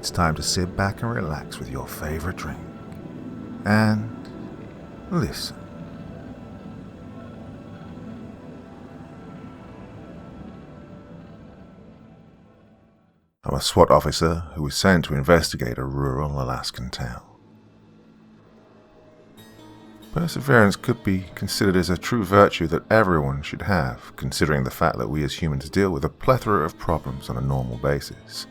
it's time to sit back and relax with your favorite drink. And listen. I'm a SWAT officer who was sent to investigate a rural Alaskan town. Perseverance could be considered as a true virtue that everyone should have, considering the fact that we as humans deal with a plethora of problems on a normal basis,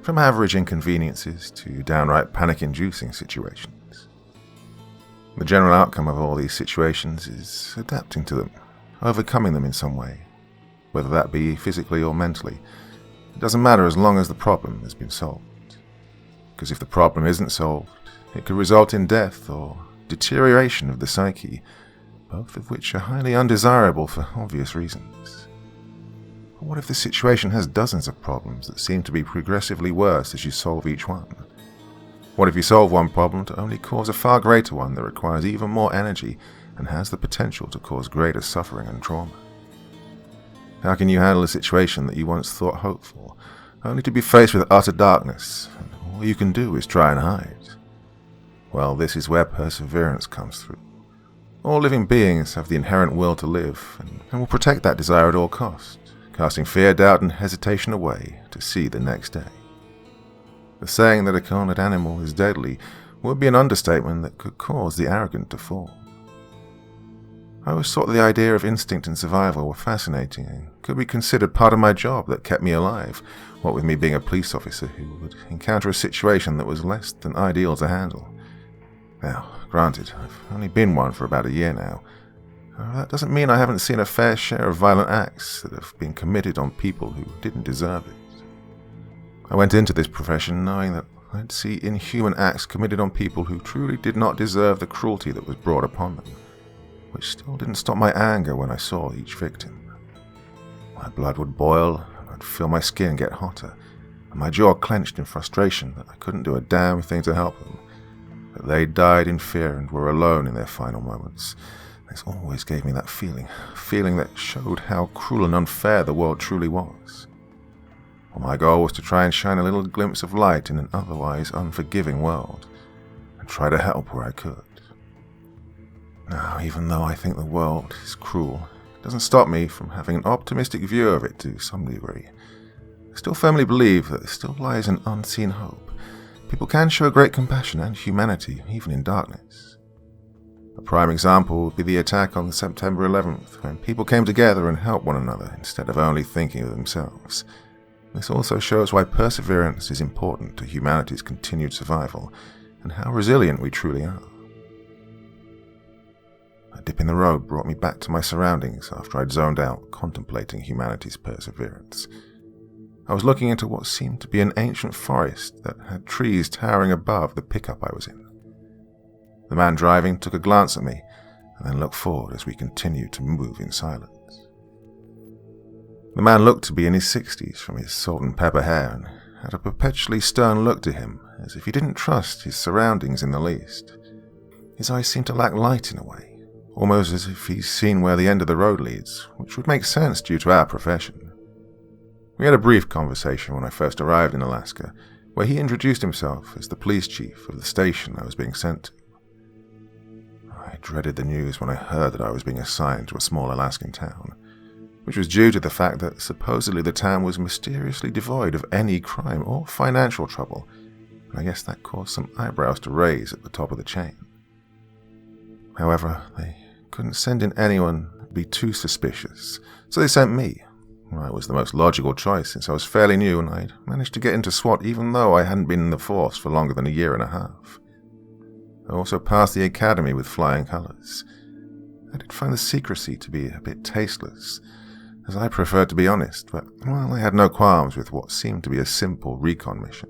from average inconveniences to downright panic-inducing situations. The general outcome of all these situations is adapting to them, overcoming them in some way, whether that be physically or mentally. It doesn't matter as long as the problem has been solved. Because if the problem isn't solved, it could result in death or deterioration of the psyche, both of which are highly undesirable for obvious reasons. But what if the situation has dozens of problems that seem to be progressively worse as you solve each one? What if you solve one problem to only cause a far greater one that requires even more energy and has the potential to cause greater suffering and trauma? How can you handle a situation that you once thought hopeful, only to be faced with utter darkness, and all you can do is try and hide? Well, this is where perseverance comes through. All living beings have the inherent will to live, and will protect that desire at all costs, casting fear, doubt, and hesitation away to see the next day. The saying that a cornered animal is deadly would be an understatement that could cause the arrogant to fall. I always thought the idea of instinct and survival were fascinating and could be considered part of my job that kept me alive, what with me being a police officer who would encounter a situation that was less than ideal to handle. Now, granted, I've only been one for about a year now. However, that doesn't mean I haven't seen a fair share of violent acts that have been committed on people who didn't deserve it. I went into this profession knowing that I'd see inhuman acts committed on people who truly did not deserve the cruelty that was brought upon them, which still didn't stop my anger when I saw each victim. My blood would boil, and I'd feel my skin get hotter, and my jaw clenched in frustration that I couldn't do a damn thing to help them. But they died in fear and were alone in their final moments. This always gave me that feeling that showed how cruel and unfair the world truly was. Well, my goal was to try and shine a little glimpse of light in an otherwise unforgiving world, and try to help where I could. Now, even though I think the world is cruel, it doesn't stop me from having an optimistic view of it to some degree. I still firmly believe that there still lies an unseen hope. People can show great compassion and humanity, even in darkness. A prime example would be the attack on September 11th, when people came together and helped one another instead of only thinking of themselves. This also shows why perseverance is important to humanity's continued survival, and how resilient we truly are. A dip in the road brought me back to my surroundings after I'd zoned out, contemplating humanity's perseverance. I was looking into what seemed to be an ancient forest that had trees towering above the pickup I was in. The man driving took a glance at me and then looked forward as we continued to move in silence. The man looked to be in his 60s from his salt and pepper hair and had a perpetually stern look to him, as if he didn't trust his surroundings in the least. His eyes seemed to lack light in a way, almost as if he's seen where the end of the road leads, which would make sense due to our profession. We had a brief conversation when I first arrived in Alaska, where he introduced himself as the police chief of the station I was being sent to. I dreaded the news when I heard that I was being assigned to a small Alaskan town, which was due to the fact that supposedly the town was mysteriously devoid of any crime or financial trouble, and I guess that caused some eyebrows to raise at the top of the chain. However, they couldn't send in anyone who'd be too suspicious, so they sent me. I was the most logical choice since I was fairly new and I'd managed to get into SWAT even though I hadn't been in the force for longer than a year and a half. I also passed the academy with flying colours. I did find the secrecy to be a bit tasteless, as I preferred to be honest, but well, I had no qualms with what seemed to be a simple recon mission.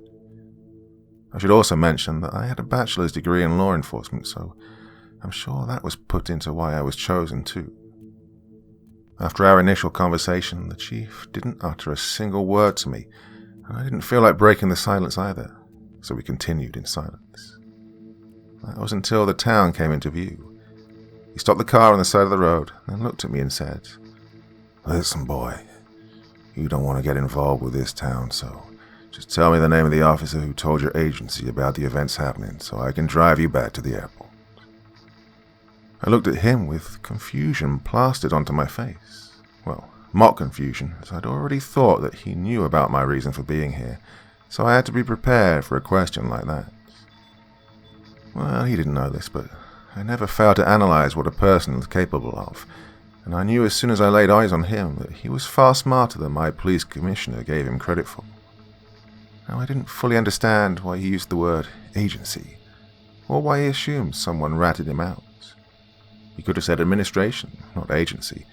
I should also mention that I had a bachelor's degree in law enforcement, so I'm sure that was put into why I was chosen too. After our initial conversation, the chief didn't utter a single word to me, and I didn't feel like breaking the silence either, so we continued in silence. That was until the town came into view. He stopped the car on the side of the road and looked at me and said, "Listen, boy, you don't want to get involved with this town, so Just tell me the name of the officer who told your agency about the events happening so I can drive you back to the airport. I looked at him with confusion plastered onto my face. Well, mock confusion, as I'd already thought that he knew about my reason for being here, so I had to be prepared for a question like that. Well, he didn't know this, but I never failed to analyze what a person is capable of, and I knew as soon as I laid eyes on him that he was far smarter than my police commissioner gave him credit for. Now, I didn't fully understand why he used the word agency, or why he assumed someone ratted him out. He could have said administration, not agency,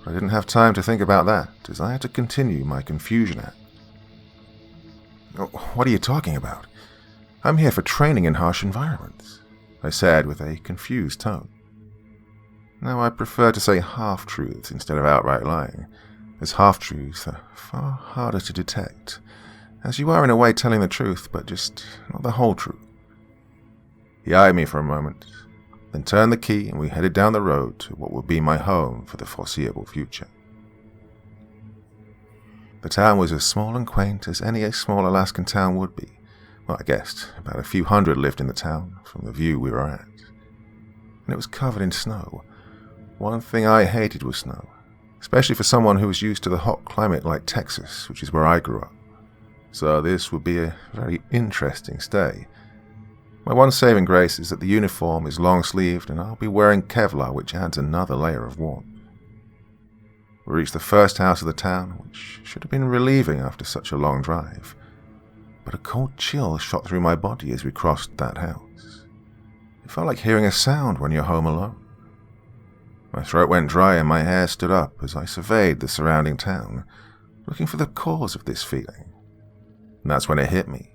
but I didn't have time to think about that, as I had to continue my confusion act. "What are you talking about? I'm here for training in harsh environments," I said with a confused tone. Now, I prefer to say half-truths instead of outright lying, as half-truths are far harder to detect, as you are in a way telling the truth, but just not the whole truth. He eyed me for a moment, then turned the key and we headed down the road to what would be my home for the foreseeable future. The town was as small and quaint as any small Alaskan town would be. Well, I guessed about a few hundred lived in the town from the view we were at. And it was covered in snow. One thing I hated was snow, especially for someone who was used to the hot climate like Texas, which is where I grew up. So this would be a very interesting stay. My one saving grace is that the uniform is long-sleeved and I'll be wearing Kevlar, which adds another layer of warmth. We reached the first house of the town, which should have been relieving after such a long drive, but a cold chill shot through my body as we crossed that house. It felt like hearing a sound when you're home alone. My throat went dry and my hair stood up as I surveyed the surrounding town, looking for the cause of this feeling. And that's when it hit me.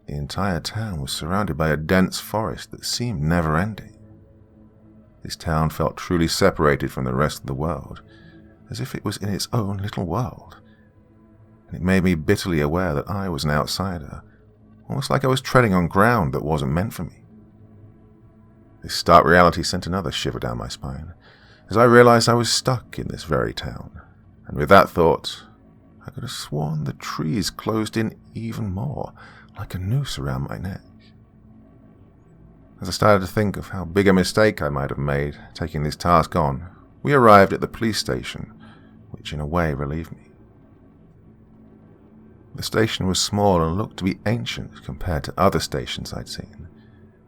The entire town was surrounded by a dense forest that seemed never-ending. This town felt truly separated from the rest of the world, as if it was in its own little world. And it made me bitterly aware that I was an outsider, almost like I was treading on ground that wasn't meant for me. This stark reality sent another shiver down my spine, as I realized I was stuck in this very town. And with that thought, I could have sworn the trees closed in even more, like a noose around my neck. As I started to think of how big a mistake I might have made taking this task on, we arrived at the police station, which in a way relieved me. The station was small and looked to be ancient compared to other stations I'd seen,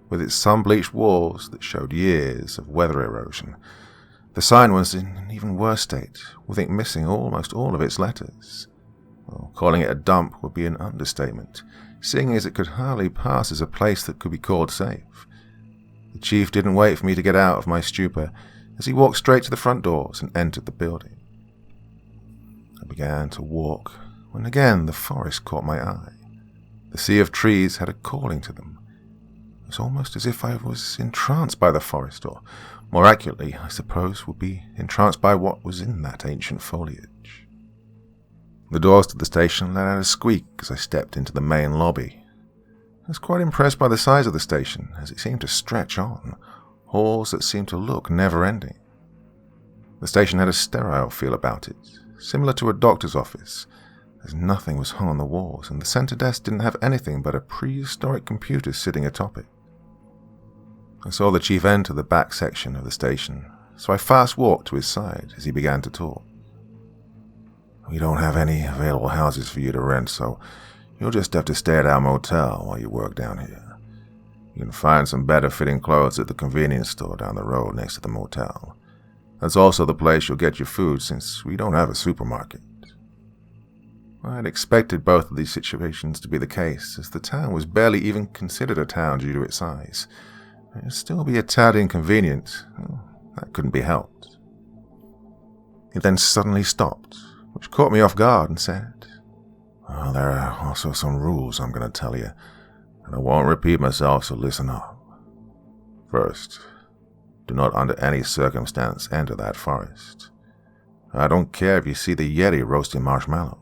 with its sun-bleached walls that showed years of weather erosion. The sign was in an even worse state, with it missing almost all of its letters. Well, calling it a dump would be an understatement, seeing as it could hardly pass as a place that could be called safe. The chief didn't wait for me to get out of my stupor, as he walked straight to the front doors and entered the building. I began to walk, when again the forest caught my eye. The sea of trees had a calling to them. It was almost as if I was entranced by the forest, or more accurately, I suppose, would be entranced by what was in that ancient foliage. The doors to the station let out a squeak as I stepped into the main lobby. I was quite impressed by the size of the station, as it seemed to stretch on, halls that seemed to look never-ending. The station had a sterile feel about it, similar to a doctor's office, as nothing was hung on the walls, and the center desk didn't have anything but a prehistoric computer sitting atop it. I saw the chief enter the back section of the station, so I fast walked to his side as he began to talk. "We don't have any available houses for you to rent, so you'll just have to stay at our motel while you work down here. You can find some better-fitting clothes at the convenience store down the road next to the motel. That's also the place you'll get your food, since we don't have a supermarket." I had expected both of these situations to be the case, as the town was barely even considered a town due to its size. It would still be a tad inconvenient. That couldn't be helped. He then suddenly stopped, which caught me off guard, and said, "Well, there are also some rules I'm going to tell you, and I won't repeat myself, so listen up. First, do not under any circumstance enter that forest. I don't care if you see the Yeti roasting marshmallows."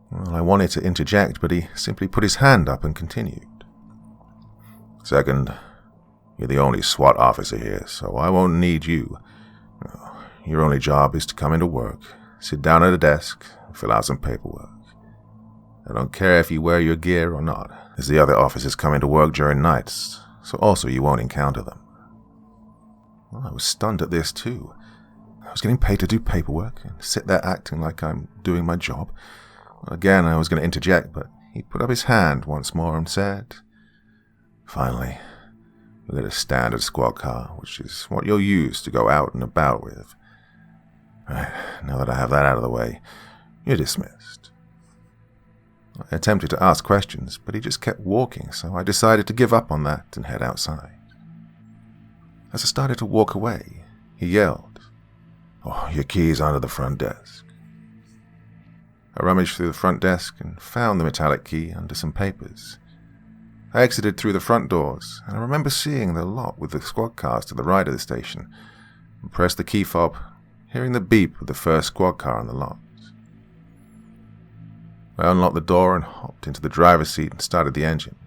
Well, I wanted to interject, but he simply put his hand up and continued. "Second, you're the only SWAT officer here, so I won't need you. Your only job is to come into work, sit down at a desk, and fill out some paperwork. I don't care if you wear your gear or not, as the other officers come into work during nights, so also you won't encounter them. Well, I was stunned at this too. I was getting paid to do paperwork and sit there acting like I'm doing my job. Again, I was going to interject, but he put up his hand once more and said, "Finally, we get a standard squad car, which is what you'll use to go out and about with. Right, now that I have that out of the way, you're dismissed." I attempted to ask questions, but he just kept walking, so I decided to give up on that and head outside. As I started to walk away, he yelled, "Oh, your key's under the front desk." I rummaged through the front desk and found the metallic key under some papers. I exited through the front doors, and I remember seeing the lot with the squad cars to the right of the station, and pressed the key fob, hearing the beep of the first squad car on the lot. I unlocked the door and hopped into the driver's seat and started the engine.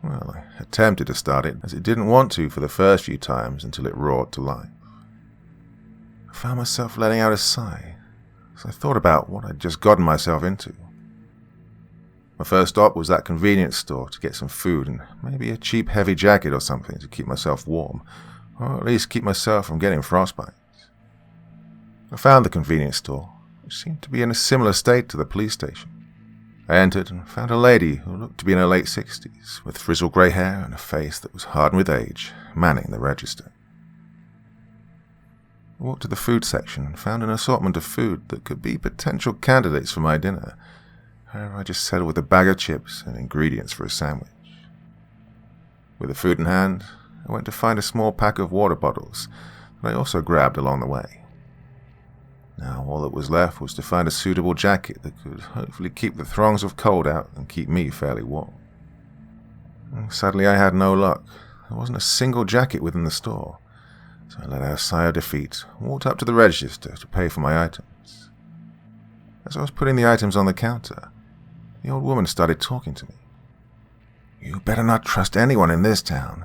Well, I attempted to start it, as it didn't want to for the first few times until it roared to life. I found myself letting out a sigh, as I thought about what I'd just gotten myself into. My first stop was that convenience store to get some food and maybe a cheap heavy jacket or something to keep myself warm, or at least keep myself from getting frostbite. I found the convenience store, which seemed to be in a similar state to the police station. I entered and found a lady who looked to be in her late 60s, with frizzled grey hair and a face that was hardened with age, manning the register. I walked to the food section and found an assortment of food that could be potential candidates for my dinner. However, I just settled with a bag of chips and ingredients for a sandwich. With the food in hand, I went to find a small pack of water bottles that I also grabbed along the way. Now, all that was left was to find a suitable jacket that could hopefully keep the throngs of cold out and keep me fairly warm. Sadly, I had no luck. There wasn't a single jacket within the store, so I let out a sigh of defeat and walked up to the register to pay for my items. As I was putting the items on the counter, the old woman started talking to me. "You better not trust anyone in this town.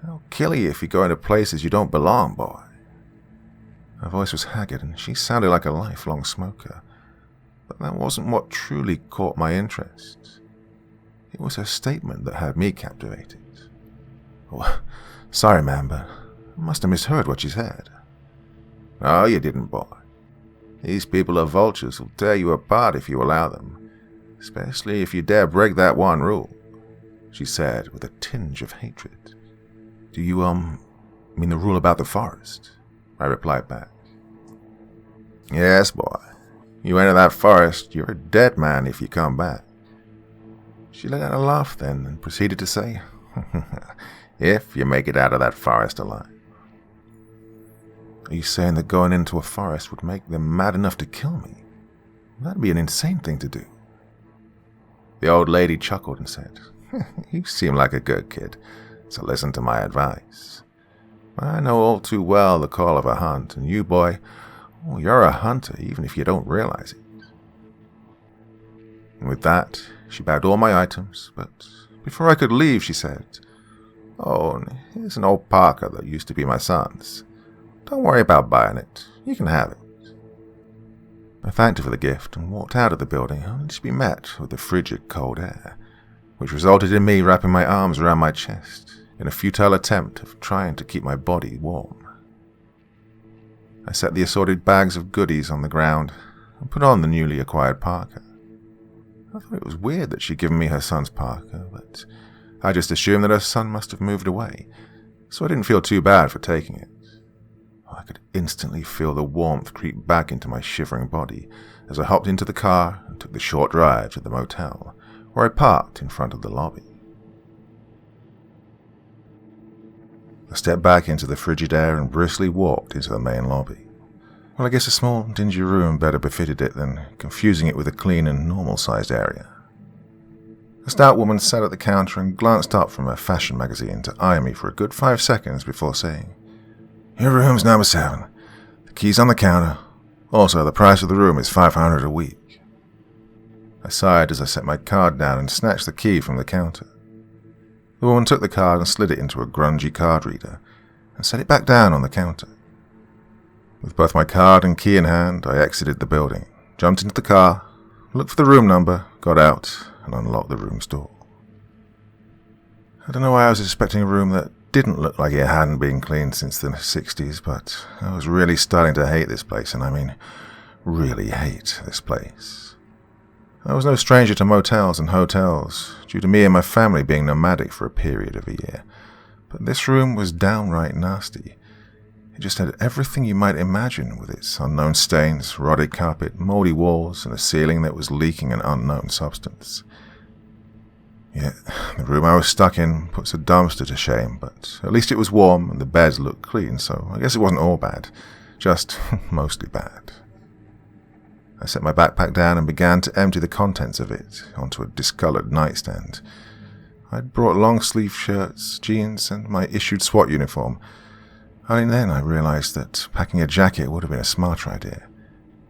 They'll kill you if you go into places you don't belong, boy." Her voice was haggard, and she sounded like a lifelong smoker. But that wasn't what truly caught my interest. It was her statement that had me captivated. "Oh, sorry, ma'am, but I must have misheard what you said." "No, you didn't, boy. These people are vultures who'll tear you apart if you allow them, especially if you dare break that one rule," she said with a tinge of hatred. "Do you, mean the rule about the forest?" I replied back. "Yes, boy. You enter that forest, you're a dead man if you come back." She let out a laugh then and proceeded to say, "If you make it out of that forest alive." "Are you saying that going into a forest would make them mad enough to kill me? That'd be an insane thing to do." The old lady chuckled and said, "You seem like a good kid, so listen to my advice. I know all too well the call of a hunt, and you, boy, you're a hunter even if you don't realize it." And with that, she bagged all my items, but before I could leave, she said, "Oh, here's an old parka that used to be my son's. Don't worry about buying it. You can have it." I thanked her for the gift and walked out of the building, only to be met with the frigid cold air, which resulted in me wrapping my arms around my chest in a futile attempt of trying to keep my body warm. I set the assorted bags of goodies on the ground and put on the newly acquired parka. I thought it was weird that she'd given me her son's parka, but I just assumed that her son must have moved away, so I didn't feel too bad for taking it. I could instantly feel the warmth creep back into my shivering body as I hopped into the car and took the short drive to the motel, where I parked in front of the lobby. I stepped back into the frigid air and briskly walked into the main lobby. Well, I guess a small, dingy room better befitted it than confusing it with a clean and normal-sized area. A stout woman sat at the counter and glanced up from her fashion magazine to eye me for a good 5 seconds before saying, "Your room's number 7. The key's on the counter. Also, the price of the room is $500 a week." I sighed as I set my card down and snatched the key from the counter. The woman took the card and slid it into a grungy card reader and set it back down on the counter. With both my card and key in hand, I exited the building, jumped into the car, looked for the room number, got out, and unlocked the room's door. I don't know why I was expecting a room that didn't look like it hadn't been cleaned since the 60s, but I was really starting to hate this place, and I mean really hate this place. I was no stranger to motels and hotels, due to me and my family being nomadic for a period of a year, but this room was downright nasty. It just had everything you might imagine, with its unknown stains, rotted carpet, mouldy walls, and a ceiling that was leaking an unknown substance. Yet, the room I was stuck in puts a dumpster to shame, but at least it was warm and the beds looked clean, so I guess it wasn't all bad, just mostly bad. I set my backpack down and began to empty the contents of it onto a discolored nightstand. I'd brought long-sleeve shirts, jeans, and my issued SWAT uniform. Only then I realized that packing a jacket would have been a smarter idea.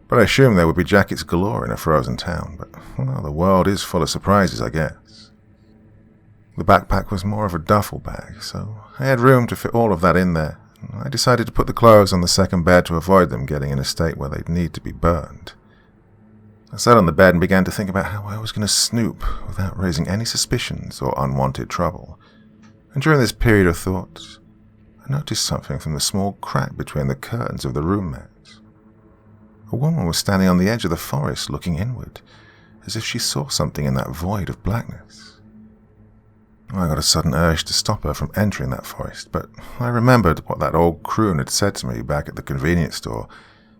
But I assumed there would be jackets galore in a frozen town, but, well, the world is full of surprises, I guess. The backpack was more of a duffel bag, so I had room to fit all of that in there. I decided to put the clothes on the second bed to avoid them getting in a state where they'd need to be burned. I sat on the bed and began to think about how I was going to snoop without raising any suspicions or unwanted trouble. And during this period of thought, I noticed something from the small crack between the curtains of the room mat. A woman was standing on the edge of the forest looking inward, as if she saw something in that void of blackness. I got a sudden urge to stop her from entering that forest, but I remembered what that old croon had said to me back at the convenience store,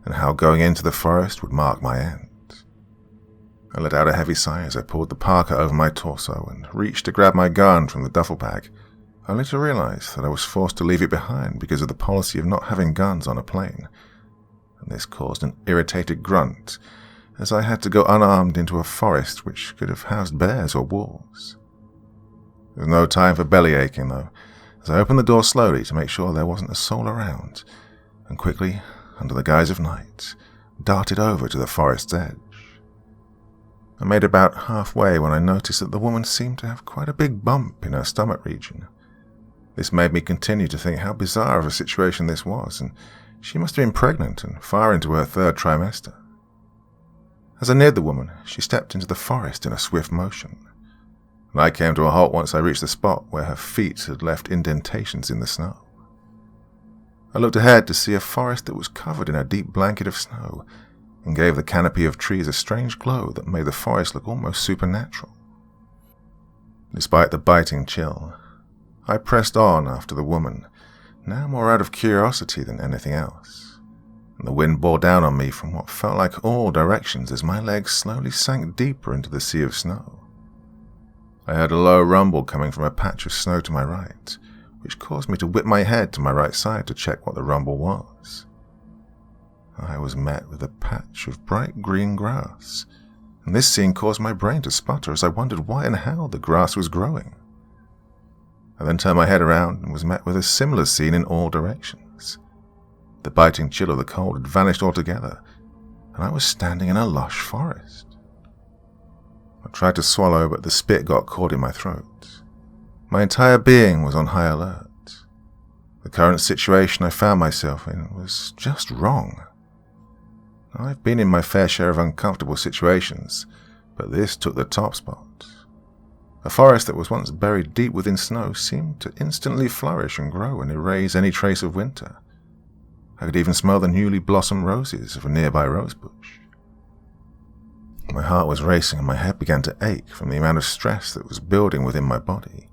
and how going into the forest would mark my end. I let out a heavy sigh as I pulled the parka over my torso and reached to grab my gun from the duffel bag, only to realize that I was forced to leave it behind because of the policy of not having guns on a plane, and this caused an irritated grunt, as I had to go unarmed into a forest which could have housed bears or wolves. There was no time for belly aching, though, as I opened the door slowly to make sure there wasn't a soul around, and quickly, under the guise of night, darted over to the forest's edge. I made about halfway when I noticed that the woman seemed to have quite a big bump in her stomach region. This made me continue to think how bizarre of a situation this was, and she must have been pregnant and far into her third trimester. As I neared the woman, she stepped into the forest in a swift motion, and I came to a halt once I reached the spot where her feet had left indentations in the snow. I looked ahead to see a forest that was covered in a deep blanket of snow, and gave the canopy of trees a strange glow that made the forest look almost supernatural. Despite the biting chill, I pressed on after the woman, now more out of curiosity than anything else, and the wind bore down on me from what felt like all directions as my legs slowly sank deeper into the sea of snow. I heard a low rumble coming from a patch of snow to my right, which caused me to whip my head to my right side to check what the rumble was. I was met with a patch of bright green grass, and this scene caused my brain to sputter as I wondered why and how the grass was growing. I then turned my head around and was met with a similar scene in all directions. The biting chill of the cold had vanished altogether, and I was standing in a lush forest. I tried to swallow, but the spit got caught in my throat. My entire being was on high alert. The current situation I found myself in was just wrong. I've been in my fair share of uncomfortable situations, but this took the top spot. A forest that was once buried deep within snow seemed to instantly flourish and grow and erase any trace of winter. I could even smell the newly blossomed roses of a nearby rosebush. My heart was racing and my head began to ache from the amount of stress that was building within my body.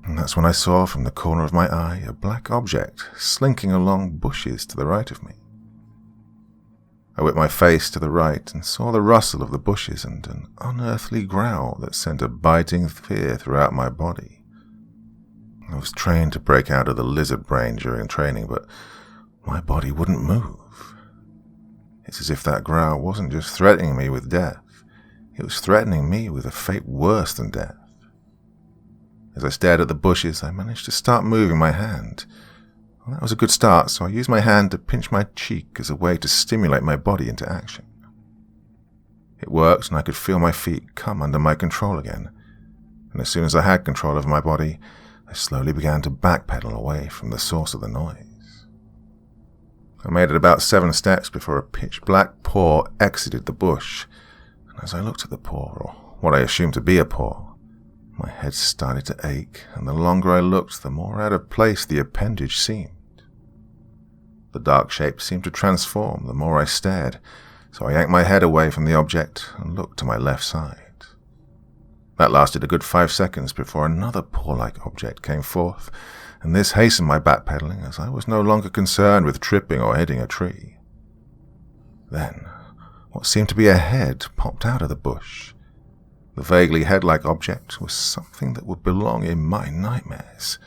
And that's when I saw from the corner of my eye a black object slinking along bushes to the right of me. I whipped my face to the right and saw the rustle of the bushes and an unearthly growl that sent a biting fear throughout my body. I was trained to break out of the lizard brain during training, but my body wouldn't move. It's as if that growl wasn't just threatening me with death, it was threatening me with a fate worse than death. As I stared at the bushes, I managed to start moving my hand. Well, that was a good start, so I used my hand to pinch my cheek as a way to stimulate my body into action. It worked, and I could feel my feet come under my control again, and as soon as I had control of my body, I slowly began to backpedal away from the source of the noise. I made it about 7 steps before a pitch-black paw exited the bush, and as I looked at the paw, or what I assumed to be a paw, my head started to ache, and the longer I looked, the more out of place the appendage seemed. The dark shape seemed to transform the more I stared, so I yanked my head away from the object and looked to my left side. That lasted a good 5 seconds before another paw-like object came forth, and this hastened my backpedaling as I was no longer concerned with tripping or hitting a tree. Then, what seemed to be a head popped out of the bush. The vaguely head-like object was something that would belong in my nightmares.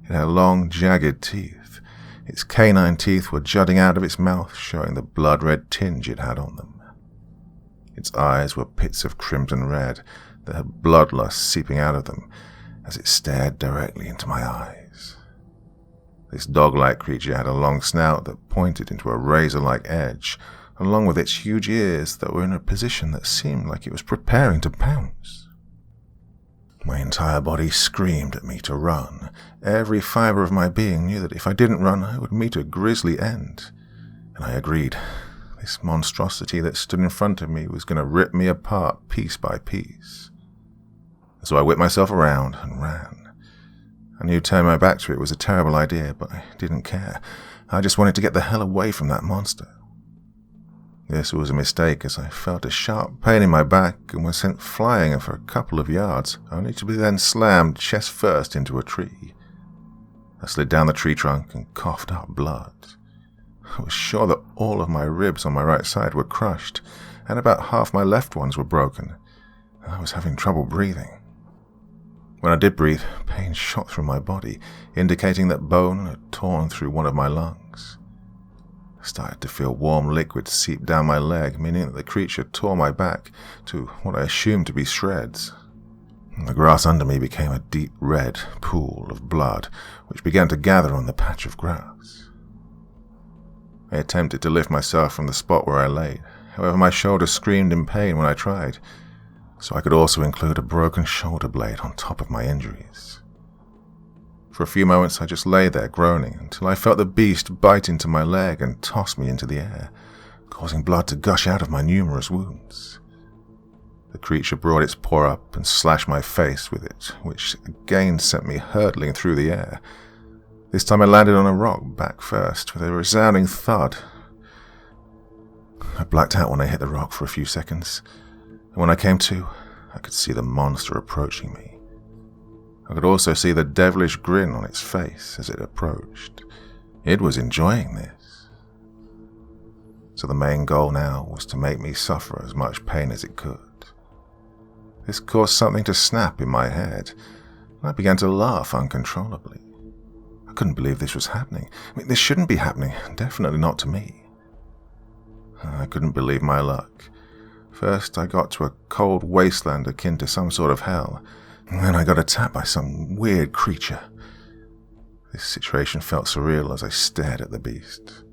It had long, jagged teeth. Its canine teeth were jutting out of its mouth, showing the blood-red tinge it had on them. Its eyes were pits of crimson red that had bloodlust seeping out of them as it stared directly into my eyes. This dog-like creature had a long snout that pointed into a razor-like edge, along with its huge ears that were in a position that seemed like it was preparing to pounce. My entire body screamed at me to run. Every fiber of my being knew that if I didn't run, I would meet a grisly end. And I agreed. This monstrosity that stood in front of me was going to rip me apart piece by piece. So I whipped myself around and ran. I knew turning my back to it was a terrible idea, but I didn't care. I just wanted to get the hell away from that monster. This was a mistake, as I felt a sharp pain in my back and was sent flying for a couple of yards, only to be then slammed chest first into a tree. I slid down the tree trunk and coughed up blood. I was sure that all of my ribs on my right side were crushed, and about half my left ones were broken. I was having trouble breathing. When I did breathe, pain shot through my body, indicating that bone had torn through one of my lungs. I started to feel warm liquid seep down my leg, meaning that the creature tore my back to what I assumed to be shreds. The grass under me became a deep red pool of blood, which began to gather on the patch of grass. I attempted to lift myself from the spot where I lay. However, my shoulder screamed in pain when I tried, so I could also include a broken shoulder blade on top of my injuries. For a few moments I just lay there groaning until I felt the beast bite into my leg and toss me into the air, causing blood to gush out of my numerous wounds. The creature brought its paw up and slashed my face with it, which again sent me hurtling through the air. This time I landed on a rock back first with a resounding thud. I blacked out when I hit the rock for a few seconds, and when I came to, I could see the monster approaching me. I could also see the devilish grin on its face as it approached. It was enjoying this. So the main goal now was to make me suffer as much pain as it could. This caused something to snap in my head, and I began to laugh uncontrollably. I couldn't believe this was happening. This shouldn't be happening, definitely not to me. I couldn't believe my luck. First, I got to a cold wasteland akin to some sort of hell, and then I got attacked by some weird creature. This situation felt surreal as I stared at the beast.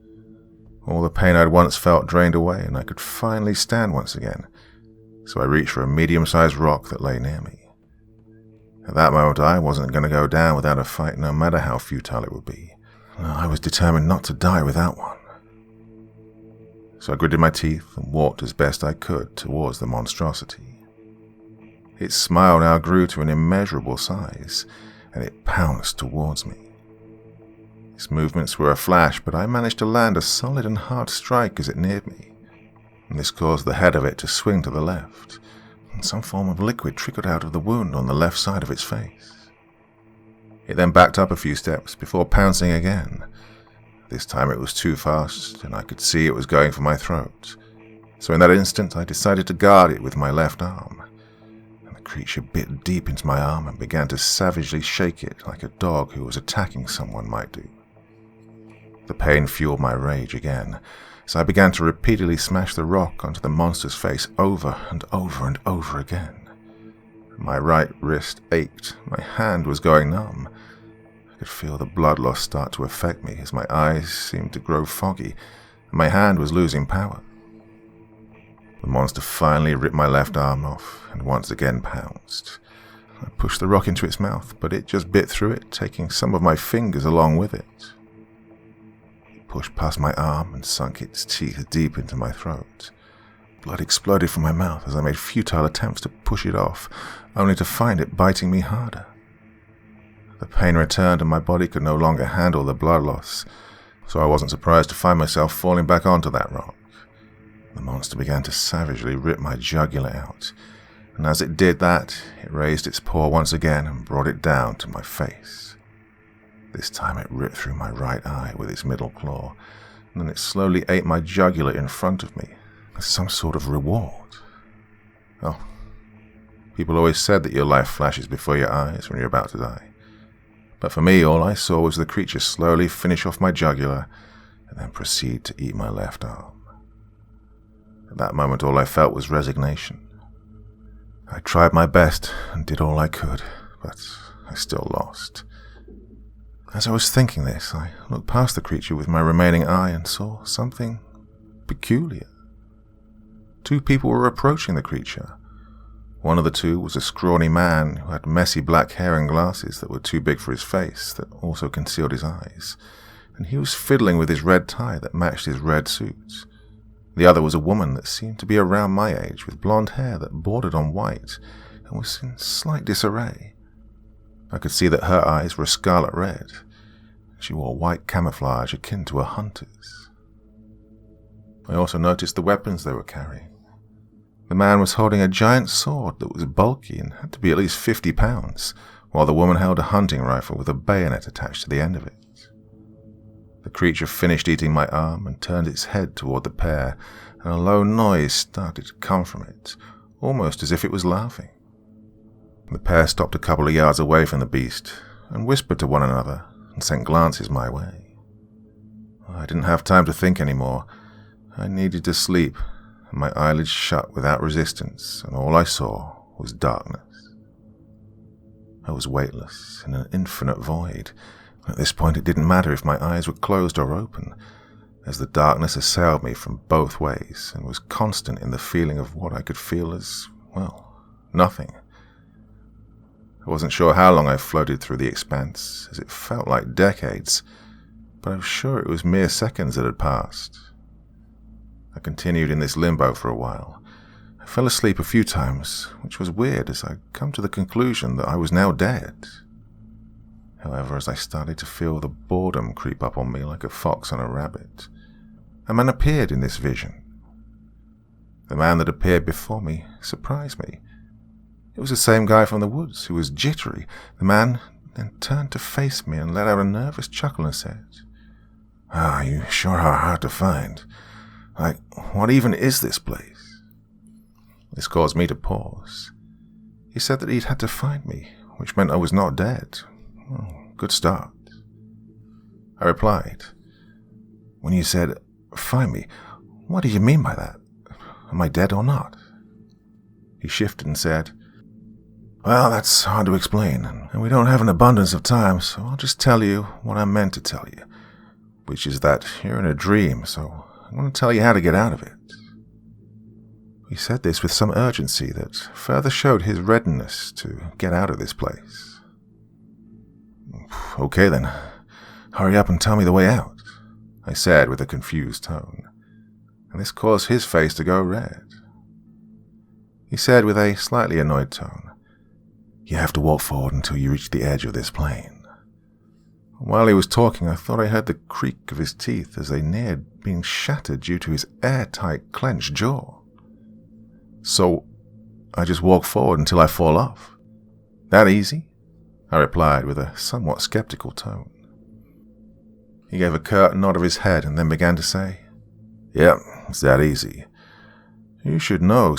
All the pain I'd once felt drained away, and I could finally stand once again, so I reached for a medium-sized rock that lay near me. At that moment, I wasn't going to go down without a fight, no matter how futile it would be. I was determined not to die without one. So I gritted my teeth and walked as best I could towards the monstrosity. Its smile now grew to an immeasurable size, and it pounced towards me. Its movements were a flash, but I managed to land a solid and hard strike as it neared me, and this caused the head of it to swing to the left, and some form of liquid trickled out of the wound on the left side of its face. It then backed up a few steps before pouncing again. This time it was too fast, and I could see it was going for my throat, so in that instant I decided to guard it with my left arm. The creature bit deep into my arm and began to savagely shake it like a dog who was attacking someone might do. The pain fueled my rage again, so I began to repeatedly smash the rock onto the monster's face over and over and over again. My right wrist ached, my hand was going numb. I could feel the blood loss start to affect me as my eyes seemed to grow foggy, and my hand was losing power. The monster finally ripped my left arm off and once again pounced. I pushed the rock into its mouth, but it just bit through it, taking some of my fingers along with it. It pushed past my arm and sunk its teeth deep into my throat. Blood exploded from my mouth as I made futile attempts to push it off, only to find it biting me harder. The pain returned and my body could no longer handle the blood loss, so I wasn't surprised to find myself falling back onto that rock. The monster began to savagely rip my jugular out, and as it did that, it raised its paw once again and brought it down to my face. This time it ripped through my right eye with its middle claw, and then it slowly ate my jugular in front of me as some sort of reward. Oh, people always said that your life flashes before your eyes when you're about to die. But for me, all I saw was the creature slowly finish off my jugular and then proceed to eat my left arm. At that moment, all I felt was resignation. I tried my best and did all I could, but I still lost. As I was thinking this, I looked past the creature with my remaining eye and saw something peculiar. 2 people were approaching the creature. One of the 2 was a scrawny man who had messy black hair and glasses that were too big for his face that also concealed his eyes, and he was fiddling with his red tie that matched his red suit. The other was a woman that seemed to be around my age, with blonde hair that bordered on white and was in slight disarray. I could see that her eyes were scarlet red. She wore white camouflage akin to a hunter's. I also noticed the weapons they were carrying. The man was holding a giant sword that was bulky and had to be at least 50 pounds, while the woman held a hunting rifle with a bayonet attached to the end of it. The creature finished eating my arm and turned its head toward the pair, and a low noise started to come from it, almost as if it was laughing. The pair stopped a couple of yards away from the beast and whispered to one another and sent glances my way. I didn't have time to think anymore. I needed to sleep, and my eyelids shut without resistance, and all I saw was darkness. I was weightless in an infinite void. At this point it didn't matter if my eyes were closed or open, as the darkness assailed me from both ways and was constant in the feeling of what I could feel as, well, nothing. I wasn't sure how long I floated through the expanse, as it felt like decades, but I was sure it was mere seconds that had passed. I continued in this limbo for a while. I fell asleep a few times, which was weird as I'd come to the conclusion that I was now dead. However, as I started to feel the boredom creep up on me like a fox on a rabbit, a man appeared in this vision. The man that appeared before me surprised me. It was the same guy from the woods who was jittery. The man then turned to face me and let out a nervous chuckle and said, You sure are hard to find. Like, what even is this place?" This caused me to pause. He said that he'd had to find me, which meant I was not dead. Good start. I replied, "When you said, 'find me,' what do you mean by that? Am I dead or not?" He shifted and said, "Well, that's hard to explain, and we don't have an abundance of time, so I'll just tell you what I meant to tell you, which is that you're in a dream, so I'm going to tell you how to get out of it." He said this with some urgency that further showed his readiness to get out of this place. "Okay then, hurry up and tell me the way out," I said with a confused tone, and this caused his face to go red. He said with a slightly annoyed tone, "You have to walk forward until you reach the edge of this plane." While he was talking, I thought I heard the creak of his teeth as they neared being shattered due to his airtight, clenched jaw. "So, I just walk forward until I fall off? That easy?" I replied with a somewhat skeptical tone. He gave a curt nod of his head and then began to say, "Yep, it's that easy. You should know."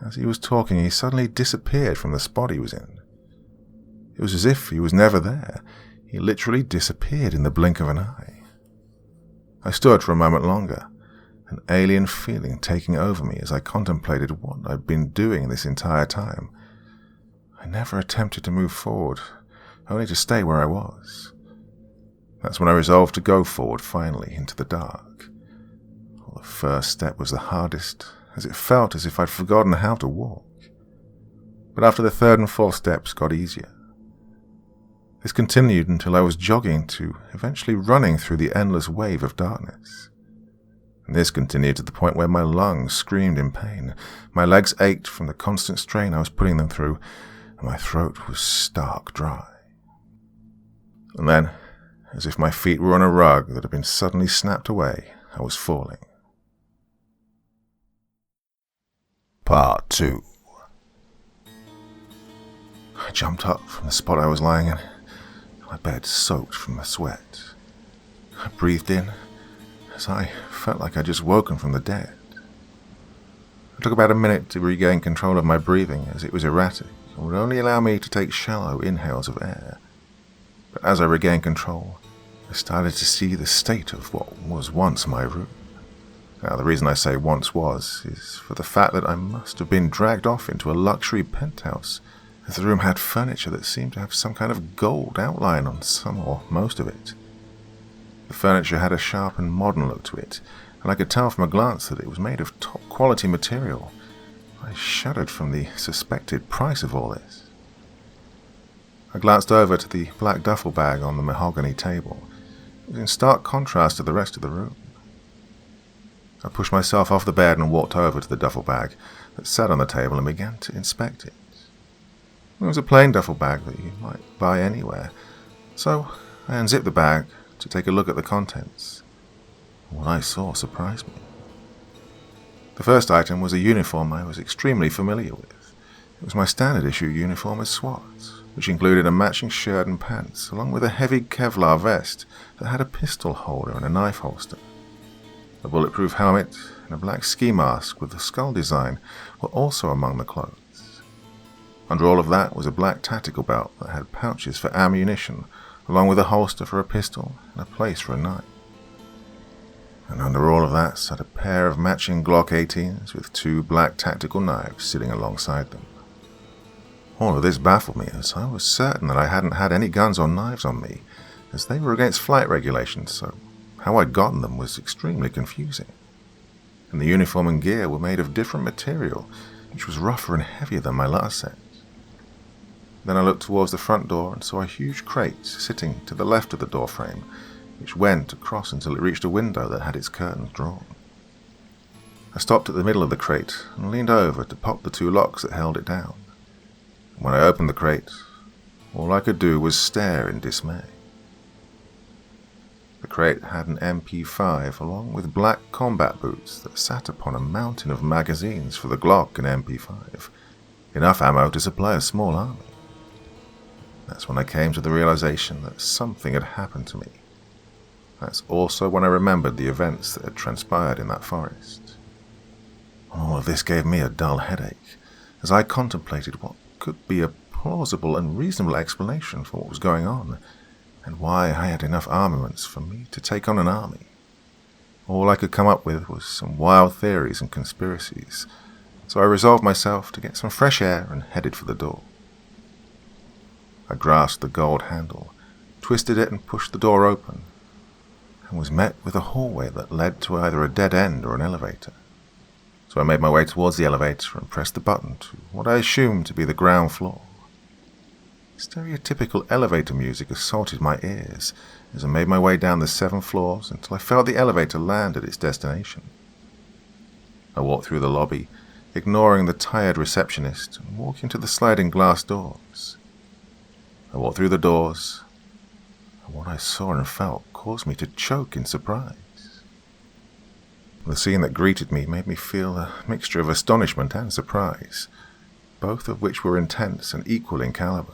As he was talking, he suddenly disappeared from the spot he was in. It was as if he was never there. He literally disappeared in the blink of an eye. I stood for a moment longer, an alien feeling taking over me as I contemplated what I'd been doing this entire time. I never attempted to move forward, only to stay where I was. That's when I resolved to go forward finally into the dark. Well, the first step was the hardest, as it felt as if I'd forgotten how to walk. But after the third and fourth steps got easier. This continued until I was jogging to eventually running through the endless wave of darkness. And this continued to the point where my lungs screamed in pain, my legs ached from the constant strain I was putting them through, and my throat was stark dry. And then, as if my feet were on a rug that had been suddenly snapped away, I was falling. Part 2. I jumped up from the spot I was lying in, my bed soaked from the sweat. I breathed in, as I felt like I'd just woken from the dead. It took about a minute to regain control of my breathing, as it was erratic and would only allow me to take shallow inhales of air. But as I regained control, I started to see the state of what was once my room. Now, the reason I say once was, is for the fact that I must have been dragged off into a luxury penthouse, as the room had furniture that seemed to have some kind of gold outline on some or most of it. The furniture had a sharp and modern look to it, and I could tell from a glance that it was made of top-quality material. I shuddered from the suspected price of all this. I glanced over to the black duffel bag on the mahogany table. It was in stark contrast to the rest of the room. I pushed myself off the bed and walked over to the duffel bag that sat on the table and began to inspect it. It was a plain duffel bag that you might buy anywhere, so I unzipped the bag to take a look at the contents. What I saw surprised me. The first item was a uniform I was extremely familiar with. It was my standard issue uniform as SWAT, which included a matching shirt and pants, along with a heavy Kevlar vest that had a pistol holder and a knife holster. A bulletproof helmet and a black ski mask with a skull design were also among the clothes. Under all of that was a black tactical belt that had pouches for ammunition, along with a holster for a pistol and a place for a knife. And under all of that sat a pair of matching Glock 18s with two black tactical knives sitting alongside them. All of this baffled me, as I was certain that I hadn't had any guns or knives on me, as they were against flight regulations, so how I'd gotten them was extremely confusing. And the uniform and gear were made of different material, which was rougher and heavier than my last set. Then I looked towards the front door and saw a huge crate sitting to the left of the door frame, which went across until it reached a window that had its curtains drawn. I stopped at the middle of the crate and leaned over to pop the two locks that held it down. And when I opened the crate, all I could do was stare in dismay. The crate had an MP5 along with black combat boots that sat upon a mountain of magazines for the Glock and MP5, enough ammo to supply a small army. That's when I came to the realization that something had happened to me. That's also when I remembered the events that had transpired in that forest. All of this gave me a dull headache, as I contemplated what could be a plausible and reasonable explanation for what was going on, and why I had enough armaments for me to take on an army. All I could come up with was some wild theories and conspiracies, so I resolved myself to get some fresh air and headed for the door. I grasped the gold handle, twisted it and pushed the door open, and was met with a hallway that led to either a dead end or an elevator. So I made my way towards the elevator and pressed the button to what I assumed to be the ground floor. Stereotypical elevator music assaulted my ears as I made my way down the 7 floors until I felt the elevator land at its destination. I walked through the lobby, ignoring the tired receptionist, and walking to the sliding glass doors. I walked through the doors, and what I saw and felt caused me to choke in surprise. The scene that greeted me made me feel a mixture of astonishment and surprise, both of which were intense and equal in caliber.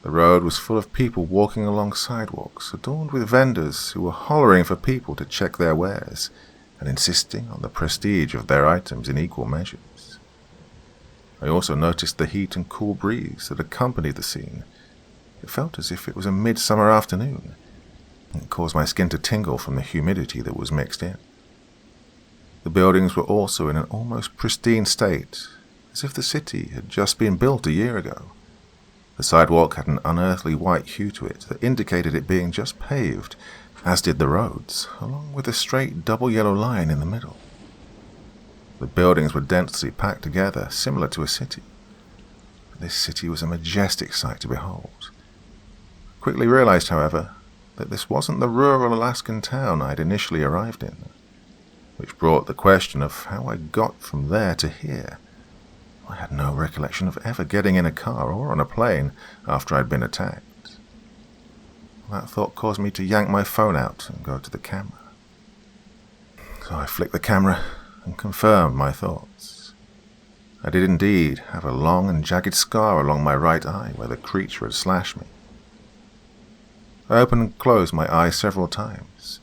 The road was full of people walking along sidewalks, adorned with vendors who were hollering for people to check their wares and insisting on the prestige of their items in equal measures. I also noticed the heat and cool breeze that accompanied the scene. It felt as if it was a midsummer afternoon. It caused my skin to tingle from the humidity that was mixed in. The buildings were also in an almost pristine state, as if the city had just been built a year ago. The sidewalk had an unearthly white hue to it that indicated it being just paved, as did the roads, along with a straight double yellow line in the middle. The buildings were densely packed together, similar to a city. But this city was a majestic sight to behold. Quickly realized, however, that this wasn't the rural Alaskan town I'd initially arrived in, which brought the question of how I got from there to here. I had no recollection of ever getting in a car or on a plane after I'd been attacked. That thought caused me to yank my phone out and go to the camera. So I flicked the camera and confirmed my thoughts. I did indeed have a long and jagged scar along my right eye where the creature had slashed me. I opened and closed my eye several times.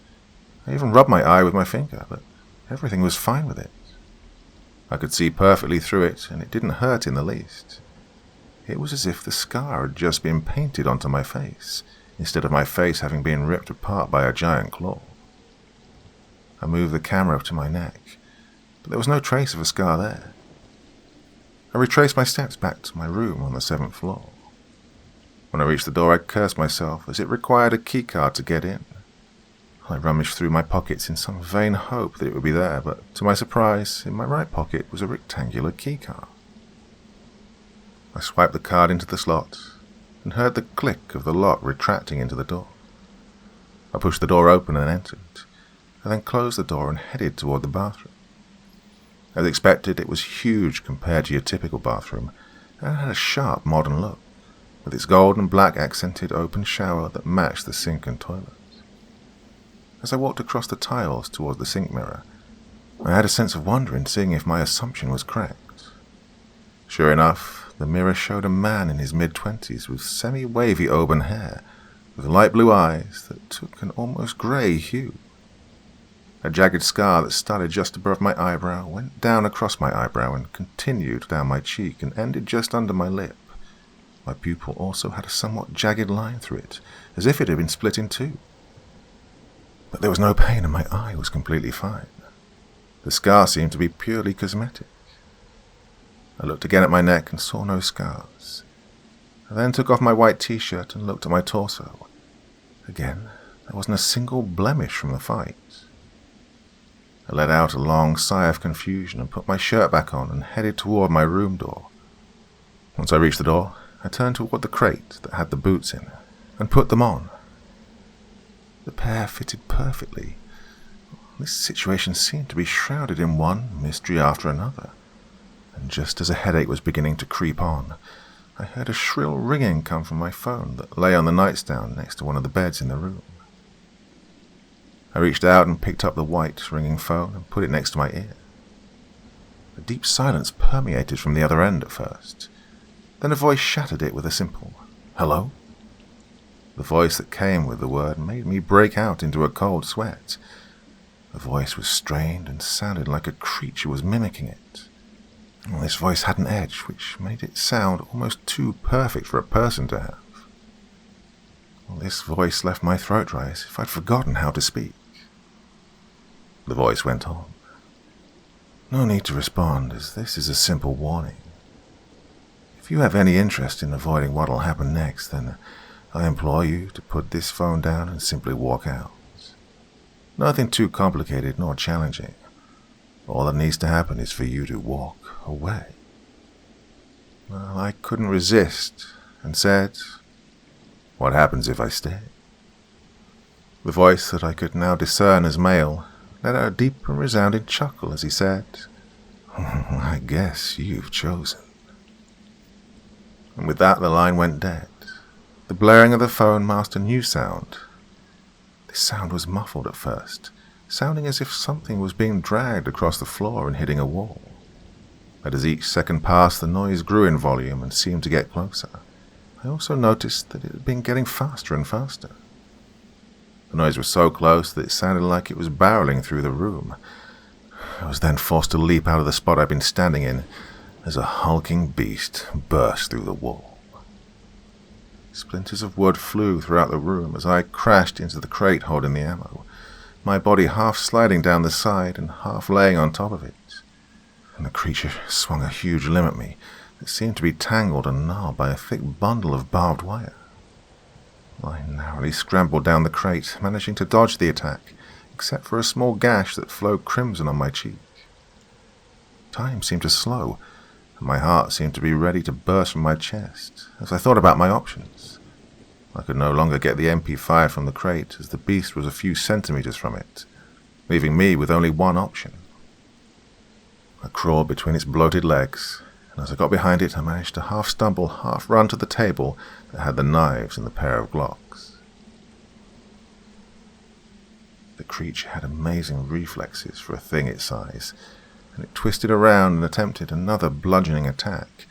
I even rubbed my eye with my finger, but everything was fine with it. I could see perfectly through it, and it didn't hurt in the least. It was as if the scar had just been painted onto my face, instead of my face having been ripped apart by a giant claw. I moved the camera up to my neck, but there was no trace of a scar there. I retraced my steps back to my room on the 7th floor. When I reached the door, I cursed myself, as it required a keycard to get in. I rummaged through my pockets in some vain hope that it would be there, but to my surprise, in my right pocket was a rectangular keycard. I swiped the card into the slot and heard the click of the lock retracting into the door. I pushed the door open and entered, and then closed the door and headed toward the bathroom. As expected, it was huge compared to your typical bathroom, and had a sharp modern look, with its gold and black accented open shower that matched the sink and toilet. As I walked across the tiles towards the sink mirror, I had a sense of wonder in seeing if my assumption was correct. Sure enough, the mirror showed a man in his mid-20s with semi-wavy auburn hair, with light blue eyes that took an almost grey hue. A jagged scar that started just above my eyebrow went down across my eyebrow and continued down my cheek and ended just under my lip. My pupil also had a somewhat jagged line through it, as if it had been split in two. But there was no pain and my eye was completely fine. The scar seemed to be purely cosmetic. I looked again at my neck and saw no scars. I then took off my white t-shirt and looked at my torso. Again, there wasn't a single blemish from the fight. I let out a long sigh of confusion and put my shirt back on and headed toward my room door. Once I reached the door, I turned toward the crate that had the boots in and put them on. The pair fitted perfectly. This situation seemed to be shrouded in one mystery after another, and just as a headache was beginning to creep on, I heard a shrill ringing come from my phone that lay on the nightstand next to one of the beds in the room. I reached out and picked up the white ringing phone and put it next to my ear. A deep silence permeated from the other end at first. Then a voice shattered it with a simple, "Hello?" The voice that came with the word made me break out into a cold sweat. The voice was strained and sounded like a creature was mimicking it. This voice had an edge which made it sound almost too perfect for a person to have. This voice left my throat dry as if I'd forgotten how to speak. The voice went on. "No need to respond, as this is a simple warning. If you have any interest in avoiding what'll happen next, then I implore you to put this phone down and simply walk out. Nothing too complicated nor challenging. All that needs to happen is for you to walk away." Well, I couldn't resist and said, "What happens if I stay?" The voice that I could now discern as male let out a deep and resounding chuckle as he said, "I guess you've chosen." And with that the line went dead. The blaring of the phone masked a new sound. This sound was muffled at first, sounding as if something was being dragged across the floor and hitting a wall. But as each second passed, the noise grew in volume and seemed to get closer. I also noticed that it had been getting faster and faster. The noise was so close that it sounded like it was barreling through the room. I was then forced to leap out of the spot I'd been standing in as a hulking beast burst through the wall. Splinters of wood flew throughout the room as I crashed into the crate holding the ammo, my body half sliding down the side and half laying on top of it. And the creature swung a huge limb at me that seemed to be tangled and gnarled by a thick bundle of barbed wire. I narrowly scrambled down the crate, managing to dodge the attack, except for a small gash that flowed crimson on my cheek. Time seemed to slow, and my heart seemed to be ready to burst from my chest as I thought about my options. I could no longer get the MP5 from the crate, as the beast was a few centimeters from it, leaving me with only one option. I crawled between its bloated legs, and as I got behind it, I managed to half stumble, half run to the table that had the knives and the pair of Glocks. The creature had amazing reflexes for a thing its size, and it twisted around and attempted another bludgeoning attack,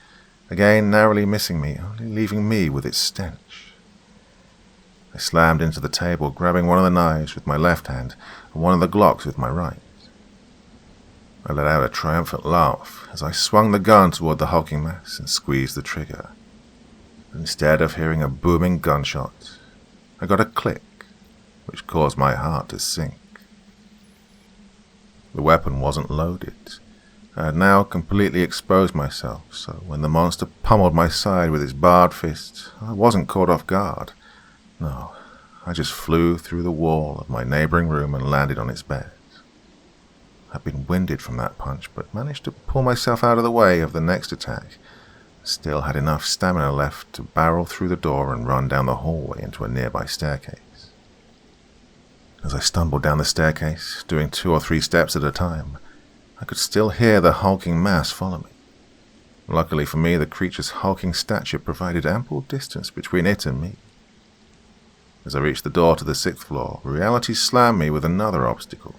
again narrowly missing me, only leaving me with its stench. I slammed into the table, grabbing one of the knives with my left hand and one of the Glocks with my right. I let out a triumphant laugh as I swung the gun toward the hulking mass and squeezed the trigger. But instead of hearing a booming gunshot, I got a click, which caused my heart to sink. The weapon wasn't loaded. I had now completely exposed myself, so when the monster pummeled my side with its barred fist, I wasn't caught off guard. No, I just flew through the wall of my neighboring room and landed on its bed. I'd been winded from that punch, but managed to pull myself out of the way of the next attack. Still had enough stamina left to barrel through the door and run down the hallway into a nearby staircase. As I stumbled down the staircase, doing 2 or 3 steps at a time, I could still hear the hulking mass follow me. Luckily for me, the creature's hulking stature provided ample distance between it and me. As I reached the door to the 6th floor, reality slammed me with another obstacle.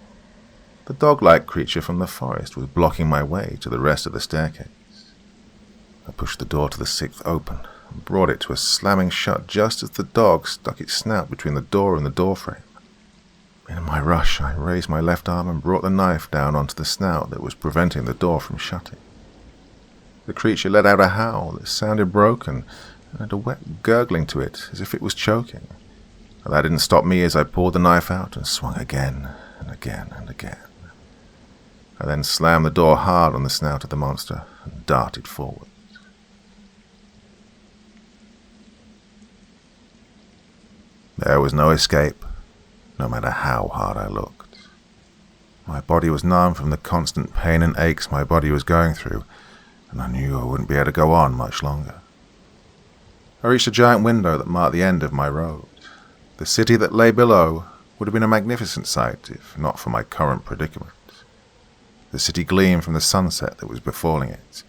The dog-like creature from the forest was blocking my way to the rest of the staircase. I pushed the door to the 6th open and brought it to a slamming shut just as the dog stuck its snout between the door and the doorframe. In my rush, I raised my left arm and brought the knife down onto the snout that was preventing the door from shutting. The creature let out a howl that sounded broken and had a wet gurgling to it as if it was choking. But that didn't stop me as I pulled the knife out and swung again and again and again. I then slammed the door hard on the snout of the monster and darted forward. There was no escape, no matter how hard I looked. My body was numb from the constant pain and aches my body was going through, and I knew I wouldn't be able to go on much longer. I reached a giant window that marked the end of my road. The city that lay below would have been a magnificent sight if not for my current predicament. The city gleamed from the sunset that was befalling it,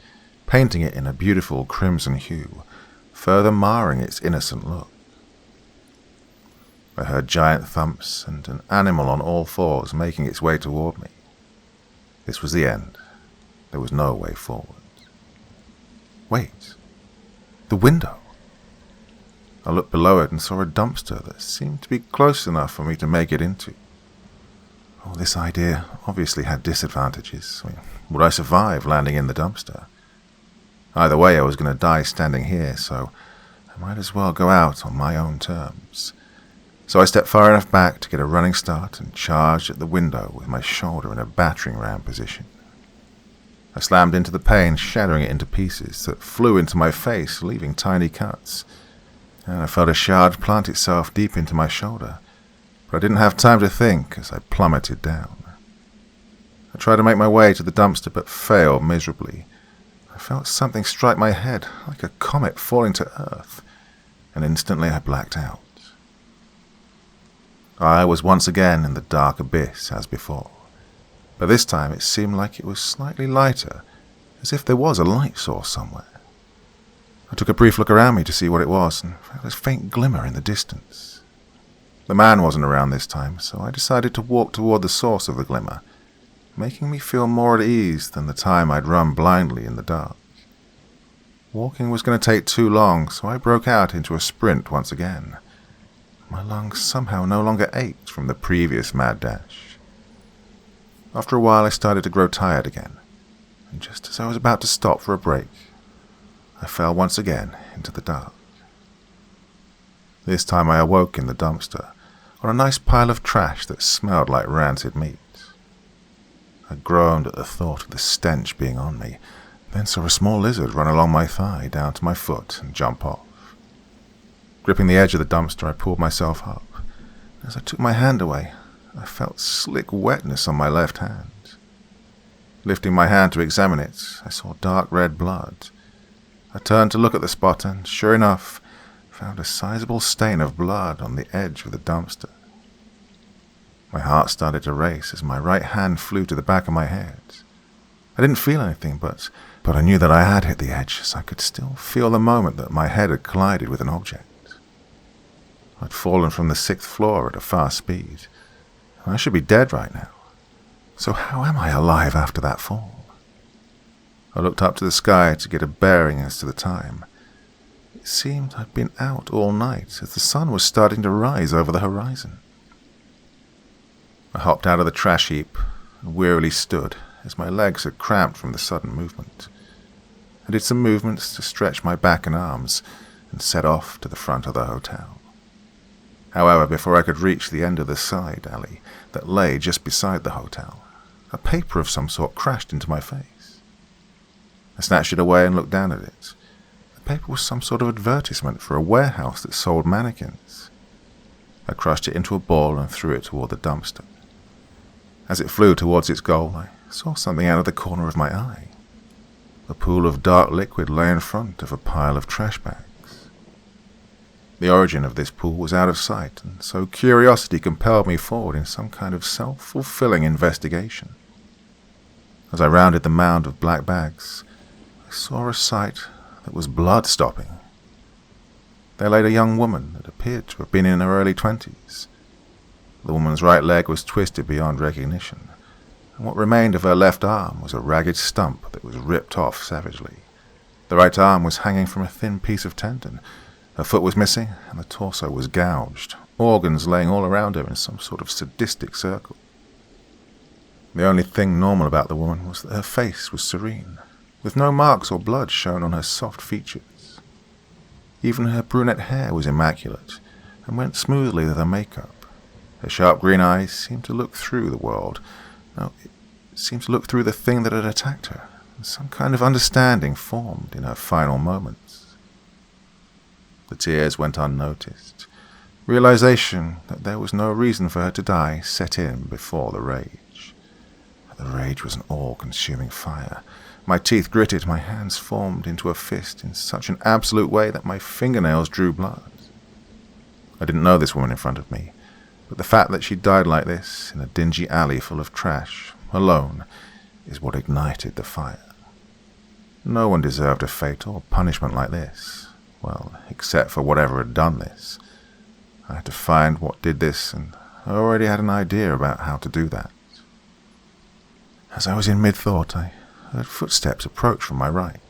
painting it in a beautiful crimson hue, further marring its innocent look. I heard giant thumps and an animal on all fours making its way toward me. This was the end. There was no way forward. Wait. The window. I looked below it and saw a dumpster that seemed to be close enough for me to make it into. Oh, this idea obviously had disadvantages. Would I survive landing in the dumpster? Either way, I was going to die standing here, so I might as well go out on my own terms. So I stepped far enough back to get a running start and charged at the window with my shoulder in a battering ram position. I slammed into the pane, shattering it into pieces that flew into my face, leaving tiny cuts. And I felt a shard plant itself deep into my shoulder, but I didn't have time to think as I plummeted down. I tried to make my way to the dumpster but failed miserably. I felt something strike my head, like a comet falling to earth, and instantly I blacked out. I was once again in the dark abyss as before, but this time it seemed like it was slightly lighter, as if there was a light source somewhere. I took a brief look around me to see what it was, and found a faint glimmer in the distance. The man wasn't around this time, so I decided to walk toward the source of the glimmer, making me feel more at ease than the time I'd run blindly in the dark. Walking was going to take too long, so I broke out into a sprint once again. My lungs somehow no longer ached from the previous mad dash. After a while I started to grow tired again, and just as I was about to stop for a break, I fell once again into the dark. This time I awoke in the dumpster, on a nice pile of trash that smelled like rancid meat. I groaned at the thought of the stench being on me, then saw a small lizard run along my thigh down to my foot and jump off. Gripping the edge of the dumpster, I pulled myself up. As I took my hand away, I felt slick wetness on my left hand. Lifting my hand to examine it, I saw dark red blood. I turned to look at the spot and, sure enough, found a sizable stain of blood on the edge of the dumpster. My heart started to race as my right hand flew to the back of my head. I didn't feel anything, but I knew that I had hit the edge, as I could still feel the moment that my head had collided with an object. I'd fallen from the 6th floor at a fast speed. I should be dead right now. So how am I alive after that fall? I looked up to the sky to get a bearing as to the time. It seemed I'd been out all night, as the sun was starting to rise over the horizon. I hopped out of the trash heap and wearily stood, as my legs had cramped from the sudden movement. I did some movements to stretch my back and arms, and set off to the front of the hotel. However, before I could reach the end of the side alley that lay just beside the hotel, a paper of some sort crashed into my face. I snatched it away and looked down at it. The paper was some sort of advertisement for a warehouse that sold mannequins. I crushed it into a ball and threw it toward the dumpster. As it flew towards its goal, I saw something out of the corner of my eye. A pool of dark liquid lay in front of a pile of trash bags. The origin of this pool was out of sight, and so curiosity compelled me forward in some kind of self-fulfilling investigation. As I rounded the mound of black bags, I saw a sight that was blood-stopping. There lay a young woman that appeared to have been in her early 20s. The woman's right leg was twisted beyond recognition, and what remained of her left arm was a ragged stump that was ripped off savagely. The right arm was hanging from a thin piece of tendon. Her foot was missing, and the torso was gouged, organs laying all around her in some sort of sadistic circle. The only thing normal about the woman was that her face was serene, with no marks or blood shown on her soft features. Even her brunette hair was immaculate, and went smoothly with her makeup. Her sharp green eyes seemed to look through the world. No, it seemed to look through the thing that had attacked her, and some kind of understanding formed in her final moments. The tears went unnoticed. Realization that there was no reason for her to die set in before the rage. The rage was an all-consuming fire. My teeth gritted, my hands formed into a fist in such an absolute way that my fingernails drew blood. I didn't know this woman in front of me, but the fact that she died like this, in a dingy alley full of trash, alone, is what ignited the fire. No one deserved a fate or punishment like this. Well, except for whatever had done this. I had to find what did this, and I already had an idea about how to do that. As I was in mid-thought, I heard footsteps approach from my right.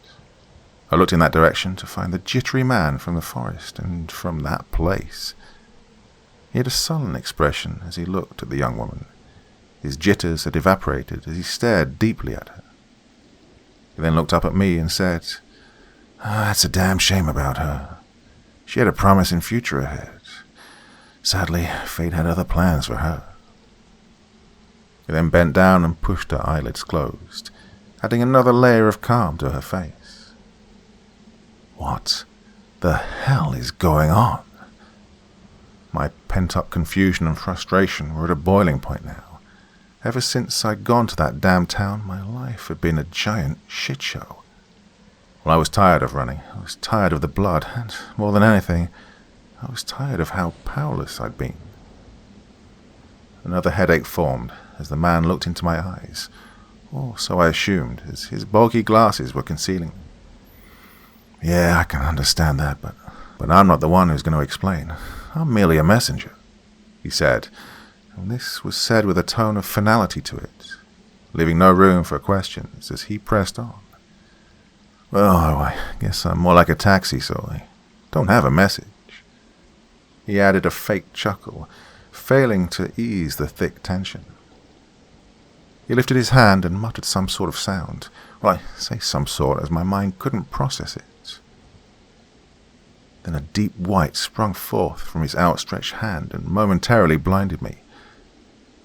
I looked in that direction to find the jittery man from the forest, and from that place. He had a sullen expression as he looked at the young woman. His jitters had evaporated as he stared deeply at her. He then looked up at me and said, "That's a damn shame about her. She had a promising future ahead. Sadly, fate had other plans for her." He then bent down and pushed her eyelids closed, adding another layer of calm to her face. What the hell is going on? My pent-up confusion and frustration were at a boiling point now. Ever since I'd gone to that damn town, my life had been a giant shit show. Well, I was tired of running. I was tired of the blood, and more than anything, I was tired of how powerless I'd been. Another headache formed as the man looked into my eyes, or so I assumed, as his bulky glasses were concealing them. "Yeah, I can understand that, but I'm not the one who's going to explain. I'm merely a messenger," he said, and this was said with a tone of finality to it, leaving no room for questions as he pressed on. "Well, I guess I'm more like a taxi, so I don't have a message." He added a fake chuckle, failing to ease the thick tension. He lifted his hand and muttered some sort of sound. Well, I say some sort as my mind couldn't process it. Then a deep white sprung forth from his outstretched hand and momentarily blinded me.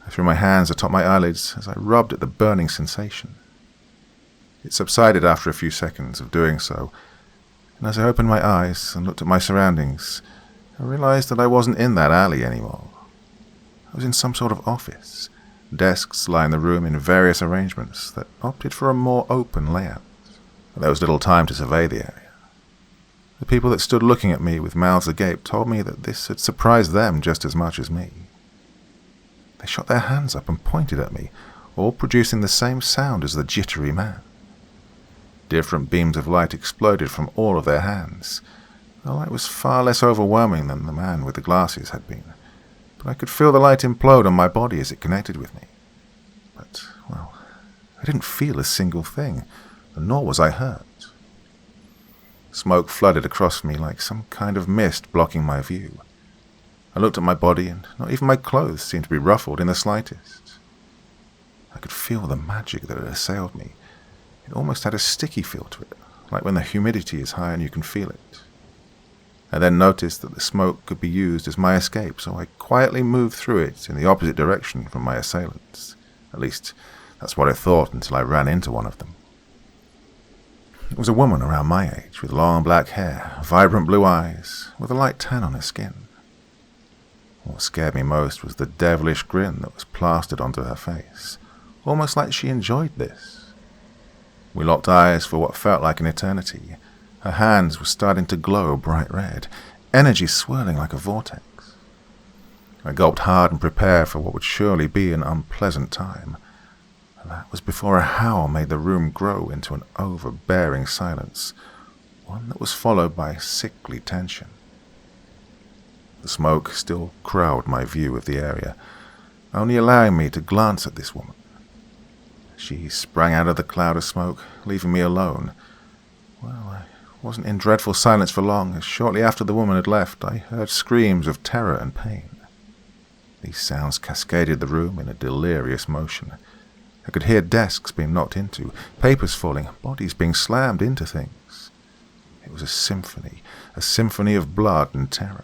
I threw my hands atop my eyelids as I rubbed at the burning sensation. It subsided after a few seconds of doing so, and as I opened my eyes and looked at my surroundings, I realized that I wasn't in that alley anymore. I was in some sort of office. Desks lined the room in various arrangements that opted for a more open layout. There was little time to survey the area. The people that stood looking at me with mouths agape told me that this had surprised them just as much as me. They shot their hands up and pointed at me, all producing the same sound as the jittery man. Different beams of light exploded from all of their hands. The light was far less overwhelming than the man with the glasses had been, but I could feel the light implode on my body as it connected with me. But, well, I didn't feel a single thing, nor was I hurt. Smoke flooded across me like some kind of mist blocking my view. I looked at my body, and not even my clothes seemed to be ruffled in the slightest. I could feel the magic that had assailed me. It almost had a sticky feel to it, like when the humidity is high and you can feel it. I then noticed that the smoke could be used as my escape, so I quietly moved through it in the opposite direction from my assailants. At least, that's what I thought until I ran into one of them. It was a woman around my age, with long black hair, vibrant blue eyes, with a light tan on her skin. What scared me most was the devilish grin that was plastered onto her face, almost like she enjoyed this. We locked eyes for what felt like an eternity. Her hands were starting to glow bright red, energy swirling like a vortex. I gulped hard and prepared for what would surely be an unpleasant time. And that was before a howl made the room grow into an overbearing silence, one that was followed by sickly tension. The smoke still crowded my view of the area, only allowing me to glance at this woman. She sprang out of the cloud of smoke, leaving me alone. Well, I wasn't in dreadful silence for long, as shortly after the woman had left, I heard screams of terror and pain. These sounds cascaded the room in a delirious motion. I could hear desks being knocked into, papers falling, bodies being slammed into things. It was a symphony of blood and terror.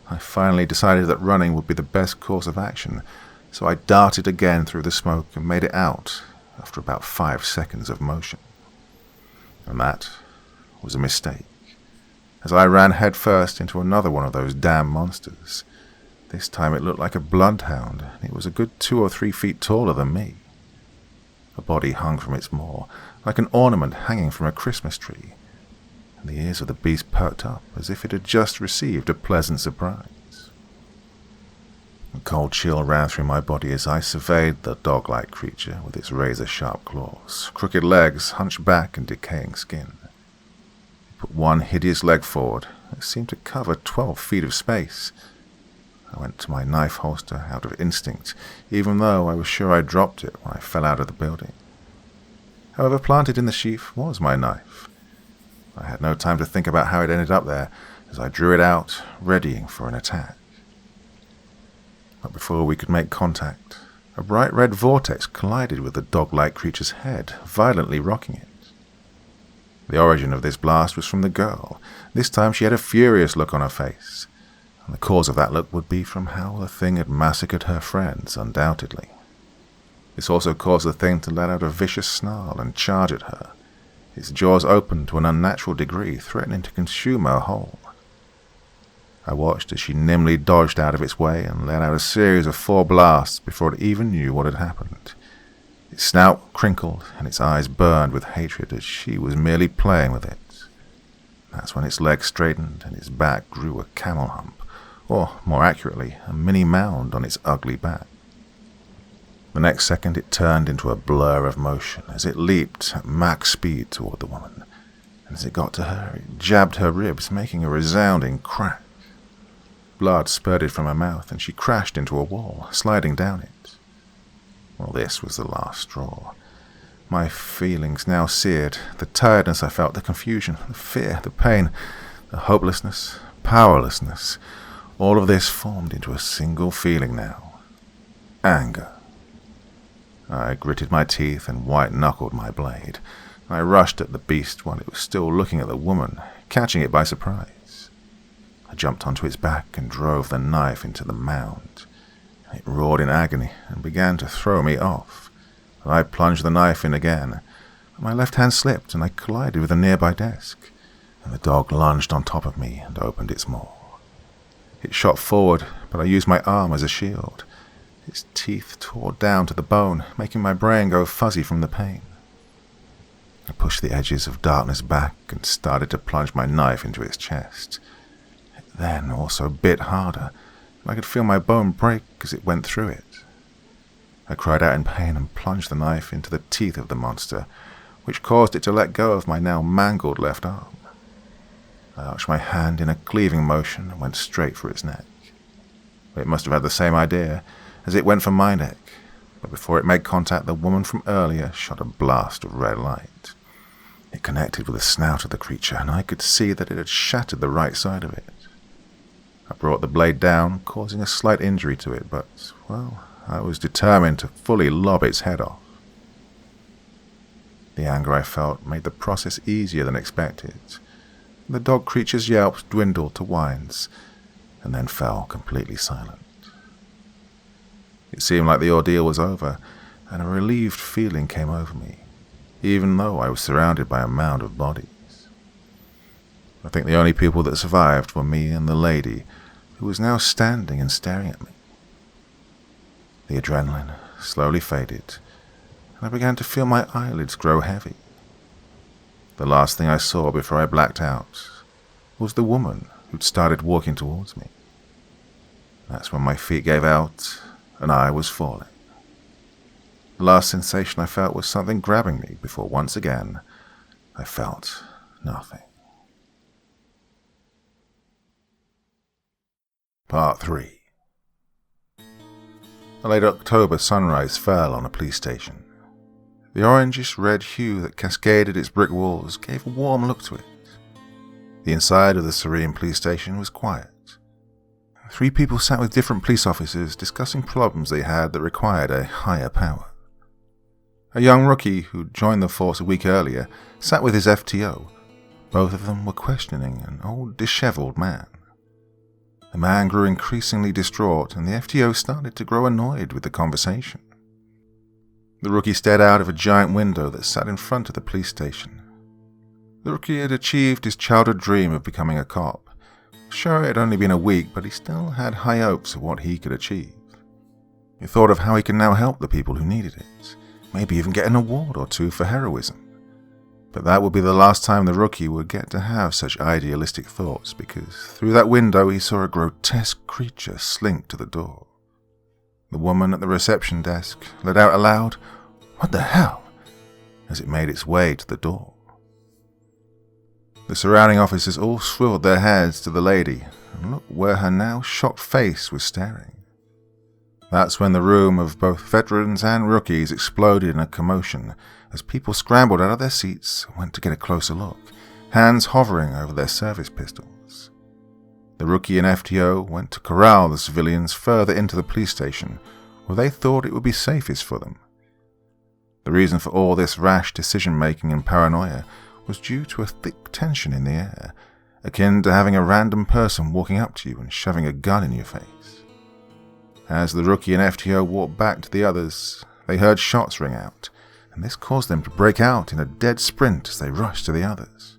I finally decided that running would be the best course of action, so I darted again through the smoke and made it out after about 5 seconds of motion. And that was a mistake, as I ran headfirst into another one of those damn monsters. This time it looked like a bloodhound, and it was a good 2 or 3 feet taller than me. A body hung from its maw, like an ornament hanging from a Christmas tree, and the ears of the beast perked up as if it had just received a pleasant surprise. A cold chill ran through my body as I surveyed the dog-like creature with its razor-sharp claws, crooked legs, hunched back, and decaying skin. It put one hideous leg forward that seemed to cover 12 feet of space. I went to my knife holster out of instinct, even though I was sure I dropped it when I fell out of the building. However, planted in the sheath was my knife. I had no time to think about how it ended up there, as I drew it out, readying for an attack. But before we could make contact, a bright red vortex collided with the dog-like creature's head, violently rocking it. The origin of this blast was from the girl. This time she had a furious look on her face, and the cause of that look would be from how the thing had massacred her friends, undoubtedly. This also caused the thing to let out a vicious snarl and charge at her. Its jaws opened to an unnatural degree, threatening to consume her whole. I watched as she nimbly dodged out of its way and let out a series of 4 blasts before it even knew what had happened. Its snout crinkled and its eyes burned with hatred as she was merely playing with it. That's when its legs straightened and its back grew a camel hump, or, more accurately, a mini mound on its ugly back. The next second it turned into a blur of motion as it leaped at max speed toward the woman, and as it got to her, it jabbed her ribs, making a resounding crack. Blood spurted from her mouth, and she crashed into a wall, sliding down it. Well, this was the last straw. My feelings now seared, the tiredness I felt, the confusion, the fear, the pain, the hopelessness, powerlessness. All of this formed into a single feeling now. Anger. I gritted my teeth and white-knuckled my blade. I rushed at the beast while it was still looking at the woman, catching it by surprise. I jumped onto its back and drove the knife into the mound. It roared in agony and began to throw me off. I plunged the knife in again. My left hand slipped and I collided with a nearby desk, and the dog lunged on top of me and opened its maw. It shot forward, but I used my arm as a shield. Its teeth tore down to the bone, making my brain go fuzzy from the pain. pushed the edges of darkness back and started to plunge my knife into its chest. It then also bit harder, and I could feel my bone break as it went through it. I cried out in pain and plunged the knife into the teeth of the monster, which caused it to let go of my now mangled left arm. I arched my hand in a cleaving motion and went straight for its neck. It must have had the same idea, as it went for my neck, but before it made contact, the woman from earlier shot a blast of red light. It connected with the snout of the creature, and I could see that it had shattered the right side of it. I brought the blade down, causing a slight injury to it, but, well, I was determined to fully lob its head off. The anger I felt made the process easier than expected. The dog creature's yelps dwindled to whines, and then fell completely silent. It seemed like the ordeal was over, and a relieved feeling came over me, even though I was surrounded by a mound of bodies. I think the only people that survived were me and the lady, who was now standing and staring at me. The adrenaline slowly faded, and I began to feel my eyelids grow heavy. The last thing I saw before I blacked out was the woman who'd started walking towards me. That's when my feet gave out and I was falling. The last sensation I felt was something grabbing me before once again I felt nothing. Part 3. A late October sunrise fell on a police station. The orangish-red hue that cascaded its brick walls gave a warm look to it. The inside of the serene police station was quiet. 3 people sat with different police officers discussing problems they had that required a higher power. A young rookie who'd joined the force a week earlier sat with his FTO. Both of them were questioning an old, disheveled man. The man grew increasingly distraught, and the FTO started to grow annoyed with the conversation. The rookie stared out of a giant window that sat in front of the police station. The rookie had achieved his childhood dream of becoming a cop. Sure, it had only been a week, but he still had high hopes of what he could achieve. He thought of how he could now help the people who needed it, maybe even get an award or 2 for heroism. But that would be the last time the rookie would get to have such idealistic thoughts, because through that window he saw a grotesque creature slink to the door. The woman at the reception desk let out a loud, "What the hell?" as it made its way to the door. The surrounding officers all swiveled their heads to the lady and looked where her now shocked face was staring. That's when the room of both veterans and rookies exploded in a commotion as people scrambled out of their seats and went to get a closer look, hands hovering over their service pistols. The rookie and FTO went to corral the civilians further into the police station, where they thought it would be safest for them. The reason for all this rash decision-making and paranoia was due to a thick tension in the air, akin to having a random person walking up to you and shoving a gun in your face. As the rookie and FTO walked back to the others, they heard shots ring out, and this caused them to break out in a dead sprint as they rushed to the others.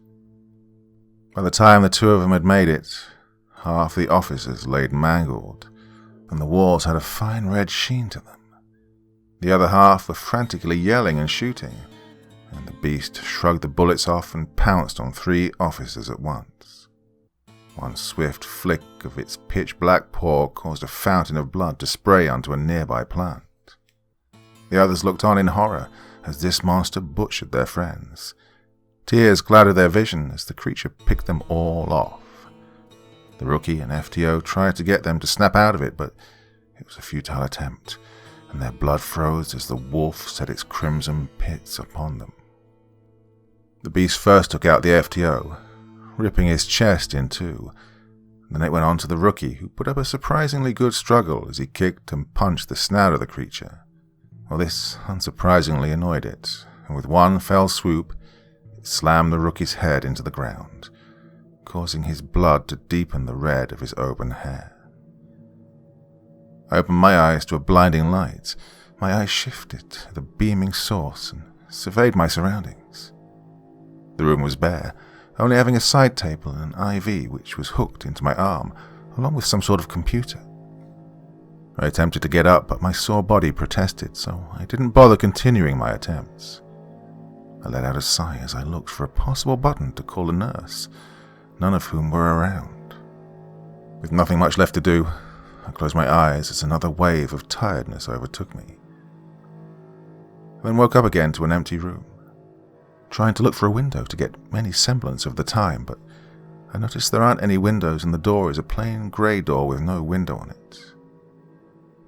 By the time the 2 of them had made it, half the officers laid mangled, and the walls had a fine red sheen to them. The other half were frantically yelling and shooting, and the beast shrugged the bullets off and pounced on 3 officers at once. One swift flick of its pitch-black paw caused a fountain of blood to spray onto a nearby plant. The others looked on in horror as this monster butchered their friends. Tears clouded their vision as the creature picked them all off. The rookie and FTO tried to get them to snap out of it, but it was a futile attempt, and their blood froze as the wolf set its crimson pits upon them. The beast first took out the FTO, ripping his chest in 2. Then it went on to the rookie, who put up a surprisingly good struggle as he kicked and punched the snout of the creature. Well, this unsurprisingly annoyed it, and with one fell swoop, it slammed the rookie's head into the ground, causing his blood to deepen the red of his auburn hair. I opened my eyes to a blinding light. My eyes shifted to the beaming source and surveyed my surroundings. The room was bare, only having a side table and an IV which was hooked into my arm, along with some sort of computer. I attempted to get up, but my sore body protested, so I didn't bother continuing my attempts. I let out a sigh as I looked for a possible button to call a nurse, none of whom were around. With nothing much left to do, I closed my eyes as another wave of tiredness overtook me. I then woke up again to an empty room, trying to look for a window to get any semblance of the time, but I noticed there aren't any windows and the door is a plain grey door with no window on it.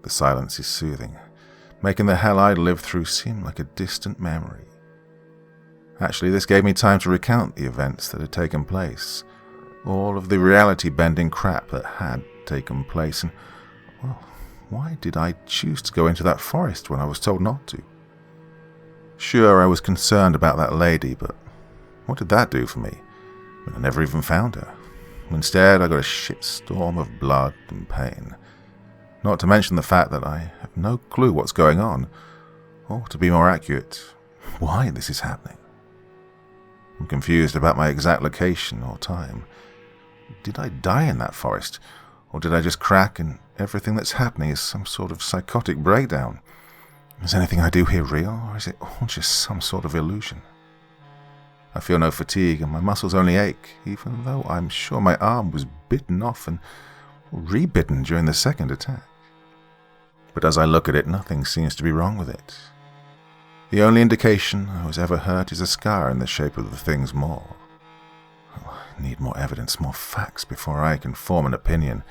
The silence is soothing, making the hell I'd lived through seem like a distant memory. Actually, this gave me time to recount the events that had taken place, all of the reality-bending crap that had taken place, and, well, why did I choose to go into that forest when I was told not to? Sure, I was concerned about that lady, but what did that do for me? I never even found her. Instead, I got a shitstorm of blood and pain. Not to mention the fact that I have no clue what's going on, or to be more accurate, why this is happening. I'm confused about my exact location or time. Did I die in that forest, or did I just crack and everything that's happening is some sort of psychotic breakdown? Is anything I do here real, or is it all just some sort of illusion? I feel no fatigue and my muscles only ache, even though I'm sure my arm was bitten off and rebitten during the second attack. But as I look at it, nothing seems to be wrong with it. The only indication I was ever hurt is a scar in the shape of the thing's maw. I need more evidence, more facts before I can form an opinion,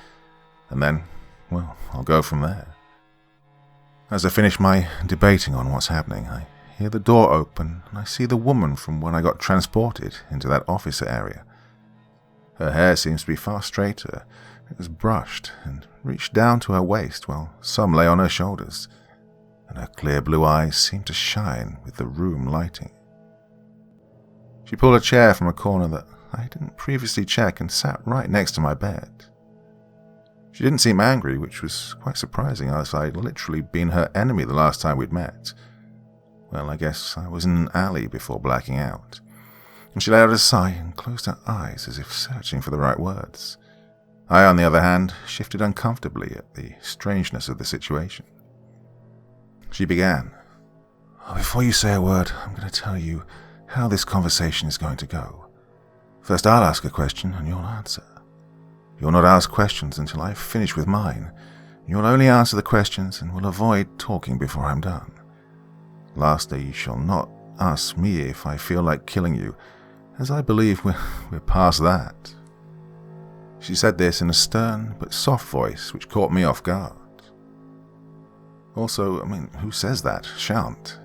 and then, well, I'll go from there. As I finish my debating on what's happening, I hear the door open and I see the woman from when I got transported into that officer area. Her hair seems to be far straighter. It was brushed and reached down to her waist while some lay on her shoulders, and her clear blue eyes seemed to shine with the room lighting. She pulled a chair from a corner that I didn't previously check and sat right next to my bed. She didn't seem angry, which was quite surprising as I'd literally been her enemy the last time we'd met. Well, I guess I was in an alley before blacking out. And she let out a sigh and closed her eyes as if searching for the right words. I, on the other hand, shifted uncomfortably at the strangeness of the situation. She began. Before you say a word, I'm going to tell you how this conversation is going to go. First, I'll ask a question and you'll answer. You'll not ask questions until I've finished with mine. You'll only answer the questions and will avoid talking before I'm done. Lastly, you shall not ask me if I feel like killing you, as I believe we're past that. She said this in a stern but soft voice which caught me off guard. Also, who says that? Shan't.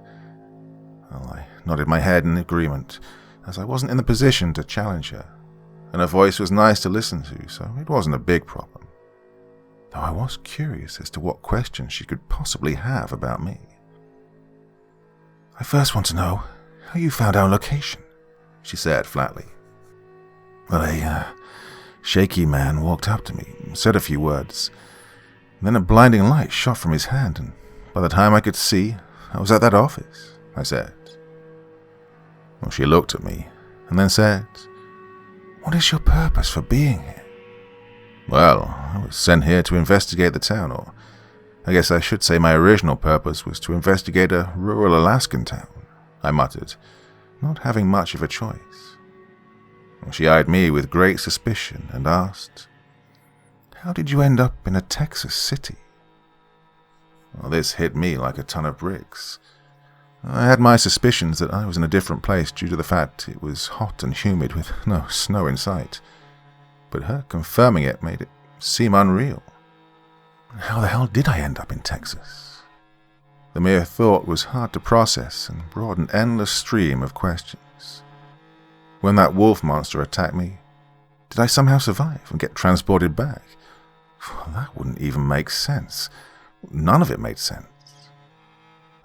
Well, I nodded my head in agreement, as I wasn't in the position to challenge her, and her voice was nice to listen to, so it wasn't a big problem. Though I was curious as to what questions she could possibly have about me. I first want to know how you found our location, she said flatly. Well, a shaky man walked up to me and said a few words. Then a blinding light shot from his hand, and by the time I could see, I was at that office, I said. Well, she looked at me and then said, What is your purpose for being here? Well, I was sent here to investigate the town, or I guess I should say my original purpose was to investigate a rural Alaskan town, I muttered, not having much of a choice. She eyed me with great suspicion and asked, How did you end up in a Texas city? Well, this hit me like a ton of bricks. I had my suspicions that I was in a different place due to the fact it was hot and humid with no snow in sight, but her confirming it made it seem unreal. How the hell did I end up in Texas? The mere thought was hard to process and brought an endless stream of questions. When that wolf monster attacked me, did I somehow survive and get transported back? Well, that wouldn't even make sense. None of it made sense.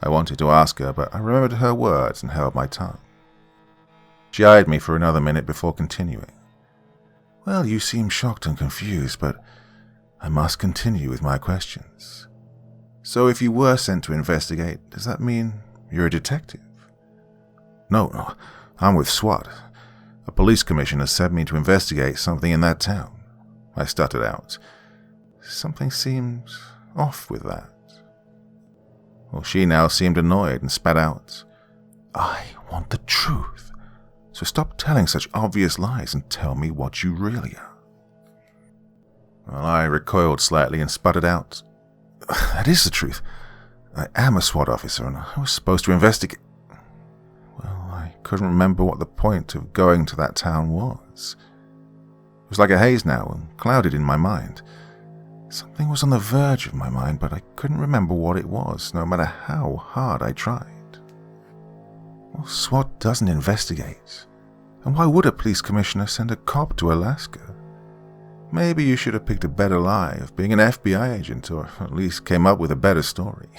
I wanted to ask her, but I remembered her words and held my tongue. She eyed me for another minute before continuing. Well, you seem shocked and confused, but I must continue with my questions. So if you were sent to investigate, does that mean you're a detective? No, I'm with SWAT. A police commissioner sent me to investigate something in that town. I stuttered out. Something seems off with that. Well, she now seemed annoyed and spat out, I want the truth. So stop telling such obvious lies and tell me what you really are." Well, I recoiled slightly and sputtered out, "That is the truth. I am a SWAT officer and I was supposed to investigate." Well, I couldn't remember what the point of going to that town was. It was like a haze now and clouded in my mind. Something was on the verge of my mind, but I couldn't remember what it was, no matter how hard I tried. Well, SWAT doesn't investigate. And why would a police commissioner send a cop to Alaska? Maybe you should have picked a better lie of being an FBI agent, or at least came up with a better story.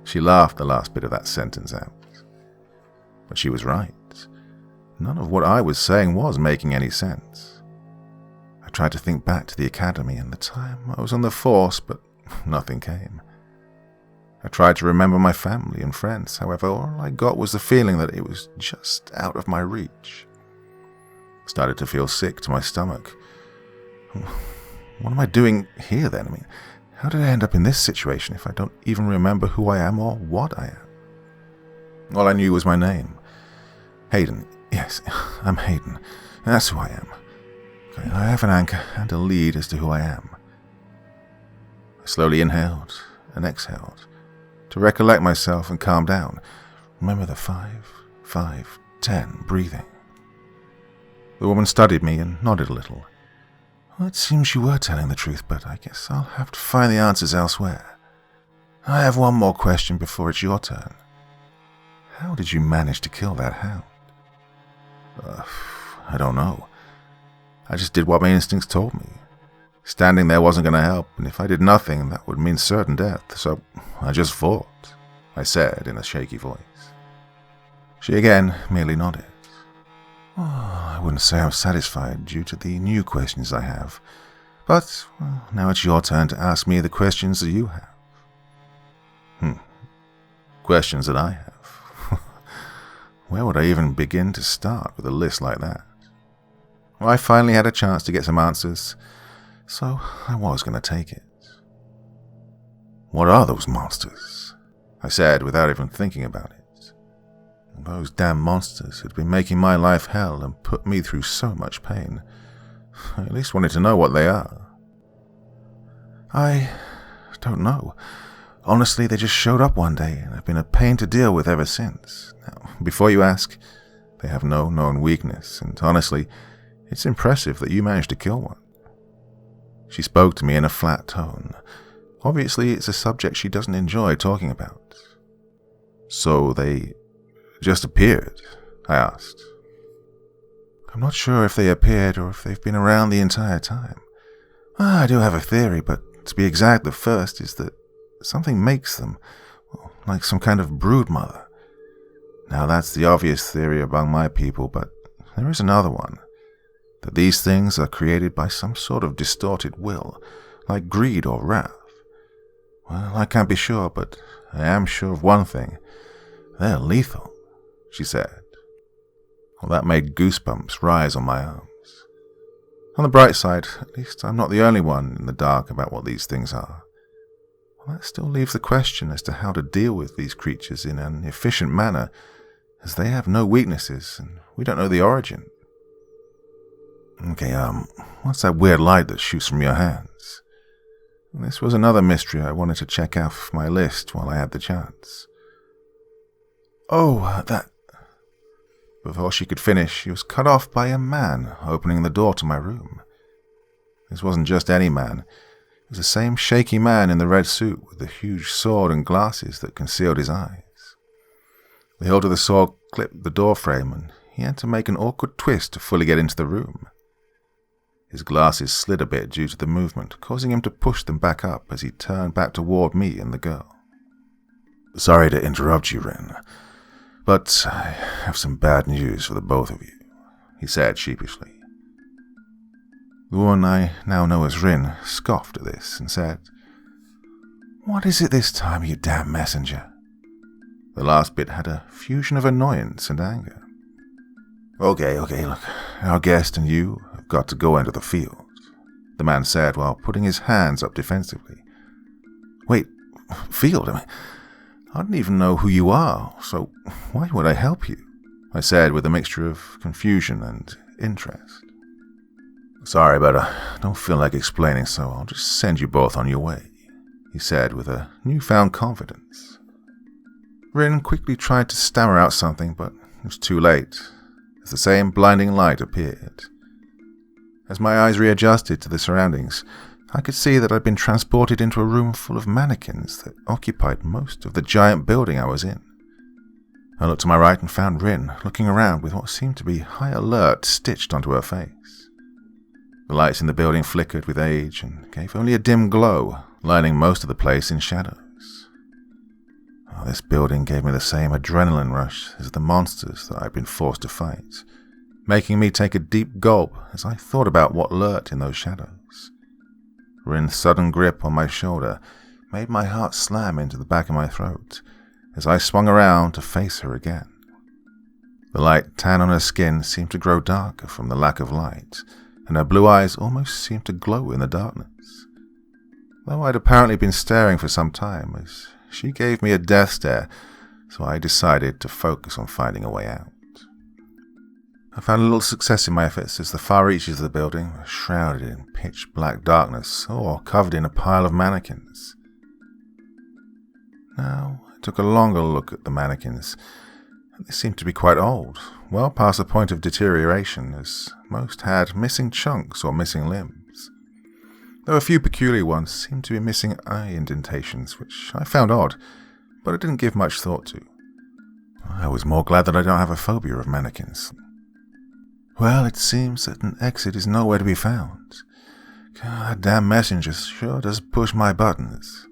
She laughed the last bit of that sentence out. But she was right. None of what I was saying was making any sense. I tried to think back to the academy and the time I was on the force, but nothing came. I tried to remember my family and friends, however, all I got was the feeling that it was just out of my reach. I started to feel sick to my stomach. What am I doing here then? I mean, how did I end up in this situation if I don't even remember who I am or what I am? All I knew was my name. Hayden. Yes, I'm Hayden. That's who I am. Okay, I have an anchor and a lead as to who I am. I slowly inhaled and exhaled to recollect myself and calm down. Remember the 5, 5, 10 breathing. The woman studied me and nodded a little. Well, it seems you were telling the truth, but I guess I'll have to find the answers elsewhere. I have one more question before it's your turn. How did you manage to kill that hound? I don't know. I just did what my instincts told me. Standing there wasn't going to help, and if I did nothing, that would mean certain death, so I just fought, I said in a shaky voice. She again merely nodded. I wouldn't say I'm satisfied due to the new questions I have, but now it's your turn to ask me the questions that you have. Questions that I have? Where would I even begin to start with a list like that? Well, I finally had a chance to get some answers, so I was going to take it. What are those monsters? I said without even thinking about it. Those damn monsters had been making my life hell and put me through so much pain. I at least wanted to know what they are. I don't know. Honestly, they just showed up one day and have been a pain to deal with ever since. Now, before you ask, they have no known weakness, and honestly, it's impressive that you managed to kill one. She spoke to me in a flat tone. Obviously, it's a subject she doesn't enjoy talking about. So they just appeared? I asked. I'm not sure if they appeared or if they've been around the entire time. I do have a theory, but to be exact, the first is that something makes them, like some kind of brood mother. Now that's the obvious theory among my people, but there is another one. That these things are created by some sort of distorted will, like greed or wrath. Well, I can't be sure, but I am sure of one thing. They're lethal, she said. Well, that made goosebumps rise on my arms. On the bright side, at least I'm not the only one in the dark about what these things are. Well, that still leaves the question as to how to deal with these creatures in an efficient manner, as they have no weaknesses and we don't know the origin. Okay, what's that weird light that shoots from your hands? This was another mystery I wanted to check off my list while I had the chance. Oh, that... Before she could finish, she was cut off by a man opening the door to my room. This wasn't just any man. It was the same shaky man in the red suit with the huge sword and glasses that concealed his eyes. The hilt of the sword clipped the door frame, and he had to make an awkward twist to fully get into the room. His glasses slid a bit due to the movement, causing him to push them back up as he turned back toward me and the girl. Sorry to interrupt you, Rin, but I have some bad news for the both of you, he said sheepishly. The woman I now know as Rin scoffed at this and said, What is it this time, you damn messenger? The last bit had a fusion of annoyance and anger. Okay, look, our guest and you have got to go into the field, the man said while putting his hands up defensively. Wait, field? I don't even know who you are, so why would I help you? I said with a mixture of confusion and interest. Sorry, but I don't feel like explaining, so I'll just send you both on your way, he said with a newfound confidence. Rin quickly tried to stammer out something, but it was too late, as the same blinding light appeared. As my eyes readjusted to the surroundings, I could see that I'd been transported into a room full of mannequins that occupied most of the giant building I was in. I looked to my right and found Rin looking around with what seemed to be high alert stitched onto her face. The lights in the building flickered with age and gave only a dim glow, lining most of the place in shadows. This building gave me the same adrenaline rush as the monsters that I'd been forced to fight, making me take a deep gulp as I thought about what lurked in those shadows. Rin's sudden grip on my shoulder made my heart slam into the back of my throat as I swung around to face her again. The light tan on her skin seemed to grow darker from the lack of light, and her blue eyes almost seemed to glow in the darkness. Though I'd apparently been staring for some time, as she gave me a death stare, so I decided to focus on finding a way out. I found a little success in my efforts as the far reaches of the building were shrouded in pitch-black darkness or covered in a pile of mannequins. Now, I took a longer look at the mannequins. They seemed to be quite old, well past the point of deterioration, as most had missing chunks or missing limbs. Though a few peculiar ones seemed to be missing eye indentations, which I found odd, but I didn't give much thought to. I was more glad that I don't have a phobia of mannequins. Well, it seems that an exit is nowhere to be found. God, that damn messenger sure does push my buttons.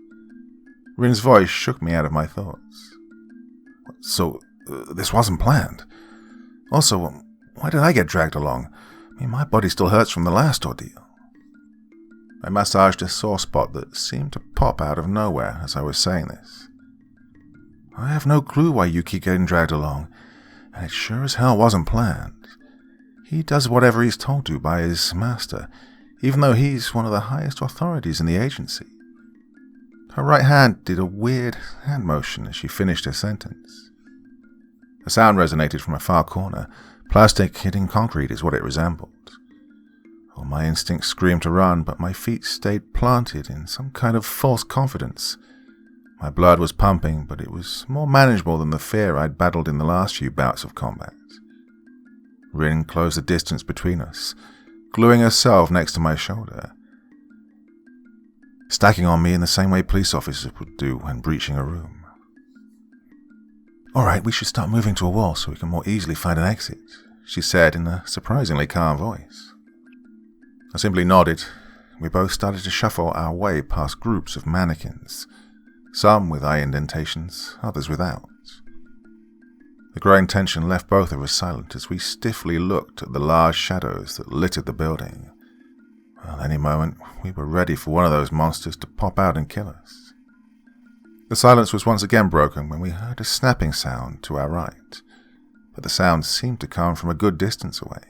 Rin's voice shook me out of my thoughts. So, this wasn't planned. Also, why did I get dragged along? I mean, my body still hurts from the last ordeal. I massaged a sore spot that seemed to pop out of nowhere as I was saying this. I have no clue why you keep getting dragged along, and it sure as hell wasn't planned. He does whatever he's told to by his master, even though he's one of the highest authorities in the agency. Her right hand did a weird hand motion as she finished her sentence. A sound resonated from a far corner. Plastic hitting concrete is what it resembled. Oh, my instincts screamed to run, but my feet stayed planted in some kind of false confidence. My blood was pumping, but it was more manageable than the fear I'd battled in the last few bouts of combat. Rin closed the distance between us, gluing herself next to my shoulder, stacking on me in the same way police officers would do when breaching a room. All right, we should start moving to a wall so we can more easily find an exit, she said in a surprisingly calm voice. I simply nodded. We both started to shuffle our way past groups of mannequins, some with eye indentations, others without. The growing tension left both of us silent as we stiffly looked at the large shadows that littered the building. Well, any moment, we were ready for one of those monsters to pop out and kill us. The silence was once again broken when we heard a snapping sound to our right, but the sound seemed to come from a good distance away,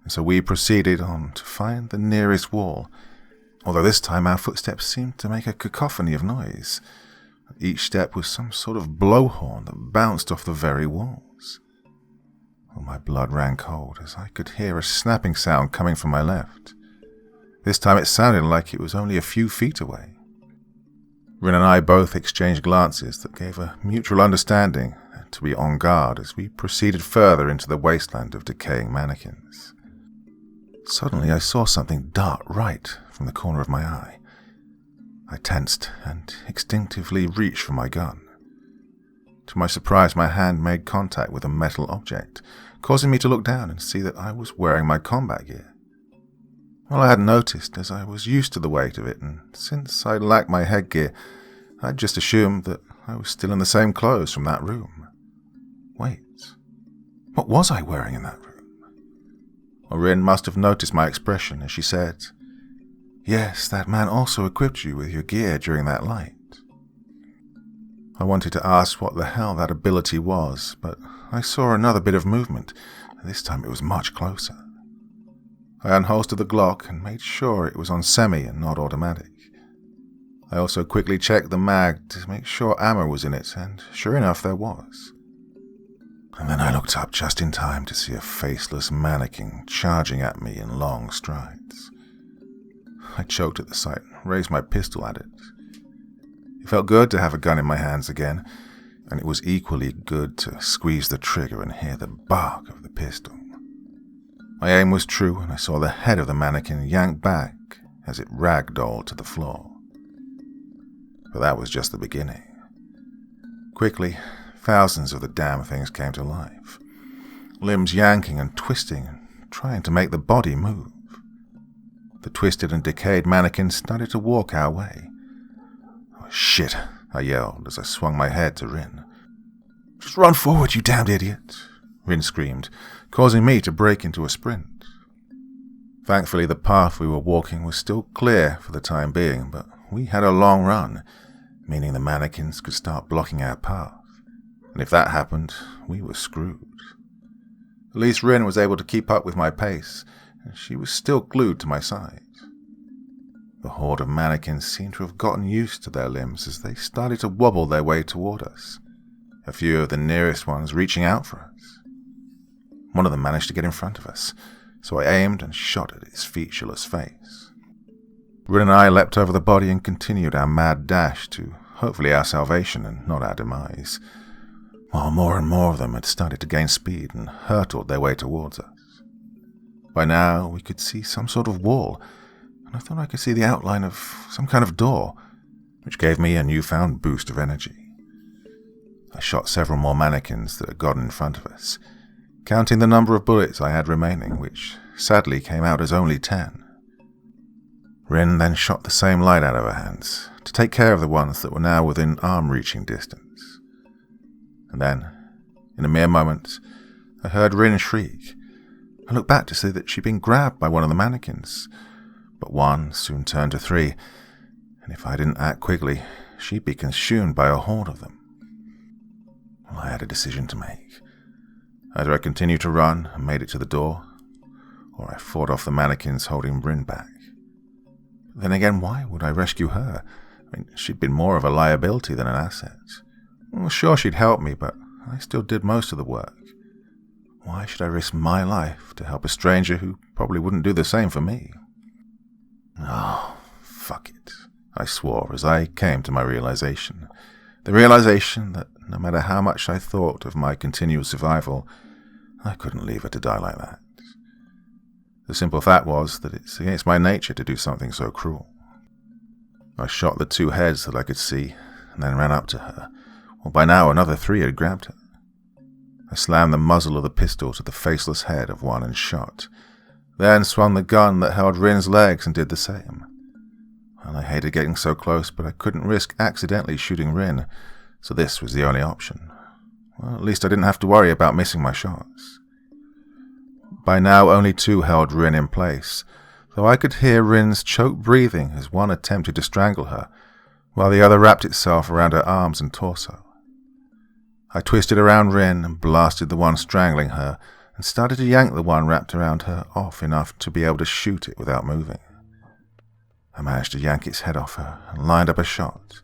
and so we proceeded on to find the nearest wall, although this time our footsteps seemed to make a cacophony of noise. Each step was some sort of blowhorn that bounced off the very walls. Oh, my blood ran cold as I could hear a snapping sound coming from my left. This time it sounded like it was only a few feet away. Rin and I both exchanged glances that gave a mutual understanding to be on guard as we proceeded further into the wasteland of decaying mannequins. Suddenly I saw something dart right from the corner of my eye. I tensed and instinctively reached for my gun. To my surprise, my hand made contact with a metal object, causing me to look down and see that I was wearing my combat gear. Well, I hadn't noticed, as I was used to the weight of it, and since I lacked my headgear, I'd just assumed that I was still in the same clothes from that room. Wait, what was I wearing in that room? Rin must have noticed my expression as she said, "Yes, that man also equipped you with your gear during that light." I wanted to ask what the hell that ability was, but I saw another bit of movement, and this time it was much closer. I unholstered the Glock and made sure it was on semi and not automatic. I also quickly checked the mag to make sure ammo was in it, and sure enough there was. And then I looked up just in time to see a faceless mannequin charging at me in long strides. I choked at the sight and raised my pistol at it. It felt good to have a gun in my hands again, and it was equally good to squeeze the trigger and hear the bark of the pistol. My aim was true, and I saw the head of the mannequin yank back as it ragdolled to the floor. But that was just the beginning. Quickly, thousands of the damn things came to life, limbs yanking and twisting and trying to make the body move. The twisted and decayed mannequin started to walk our way. "Oh, shit," I yelled as I swung my head to Rin. "Just run forward, you damned idiot," Rin screamed, causing me to break into a sprint. Thankfully, the path we were walking was still clear for the time being, but we had a long run, meaning the mannequins could start blocking our path. And if that happened, we were screwed. At least Rin was able to keep up with my pace, and she was still glued to my side. The horde of mannequins seemed to have gotten used to their limbs as they started to wobble their way toward us, a few of the nearest ones reaching out for us. One of them managed to get in front of us, so I aimed and shot at its featureless face. Rin and I leapt over the body and continued our mad dash to hopefully our salvation and not our demise, while more and more of them had started to gain speed and hurtled their way towards us. By now we could see some sort of wall, and I thought I could see the outline of some kind of door, which gave me a newfound boost of energy. I shot several more mannequins that had gotten in front of us, counting the number of bullets I had remaining, which sadly came out as only 10. Rin then shot the same light out of her hands to take care of the ones that were now within arm-reaching distance. And then, in a mere moment, I heard Rin shriek. I looked back to see that she'd been grabbed by one of the mannequins, but one soon turned to 3, and if I didn't act quickly, she'd be consumed by a horde of them. Well, I had a decision to make. Either I continued to run and made it to the door, or I fought off the mannequins holding Rin back. But then again, why would I rescue her? I mean, she'd been more of a liability than an asset. Well, sure, she'd help me, but I still did most of the work. Why should I risk my life to help a stranger who probably wouldn't do the same for me? Oh, fuck it, I swore as I came to my realization. The realization that no matter how much I thought of my continual survival, I couldn't leave her to die like that. The simple fact was that it's against my nature to do something so cruel. I shot the 2 heads that I could see, and then ran up to her. Well, by now another 3 had grabbed her. I slammed the muzzle of the pistol to the faceless head of one and shot, then swung the gun that held Rin's legs and did the same. Well, I hated getting so close, but I couldn't risk accidentally shooting Rin, so this was the only option. Well, at least I didn't have to worry about missing my shots. By now only 2 held Rin in place, though I could hear Rin's choked breathing as one attempted to strangle her, while the other wrapped itself around her arms and torso. I twisted around Rin and blasted the one strangling her, and started to yank the one wrapped around her off enough to be able to shoot it without moving. I managed to yank its head off her and lined up a shot,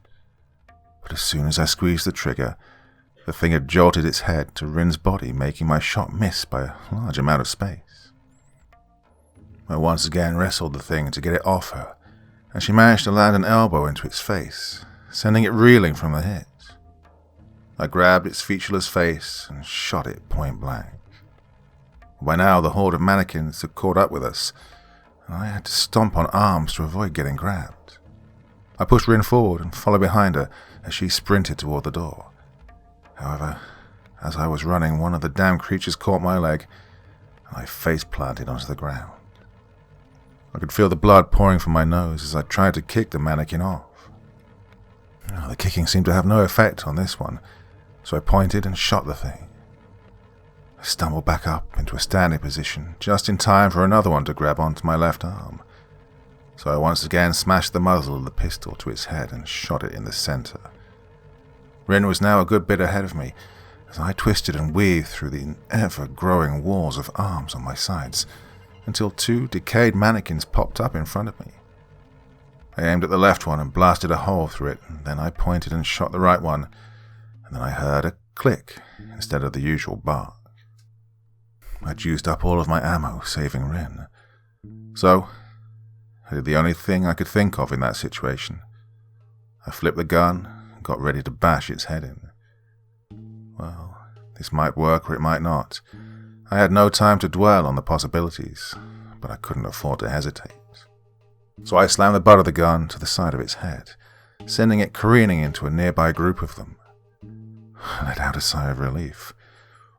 but as soon as I squeezed the trigger, the thing had jolted its head to Rin's body, making my shot miss by a large amount of space. I once again wrestled the thing to get it off her, and she managed to land an elbow into its face, sending it reeling from the hit. I grabbed its featureless face and shot it point blank. By now the horde of mannequins had caught up with us, and I had to stomp on arms to avoid getting grabbed. I pushed Rin forward and followed behind her as she sprinted toward the door. However, as I was running, one of the damn creatures caught my leg, and I face-planted onto the ground. I could feel the blood pouring from my nose as I tried to kick the mannequin off. The kicking seemed to have no effect on this one, so I pointed and shot the thing. I stumbled back up into a standing position just in time for another one to grab onto my left arm, so I once again smashed the muzzle of the pistol to its head and shot it in the center. Rin was now a good bit ahead of me as I twisted and weaved through the ever-growing walls of arms on my sides until 2 decayed mannequins popped up in front of me. I aimed at the left one and blasted a hole through it, and then I pointed and shot the right one, and then I heard a click instead of the usual bark. I'd used up all of my ammo, saving Rin. So, I did the only thing I could think of in that situation. I flipped the gun and got ready to bash its head in. Well, this might work or it might not. I had no time to dwell on the possibilities, but I couldn't afford to hesitate. So I slammed the butt of the gun to the side of its head, sending it careening into a nearby group of them. I let out a sigh of relief.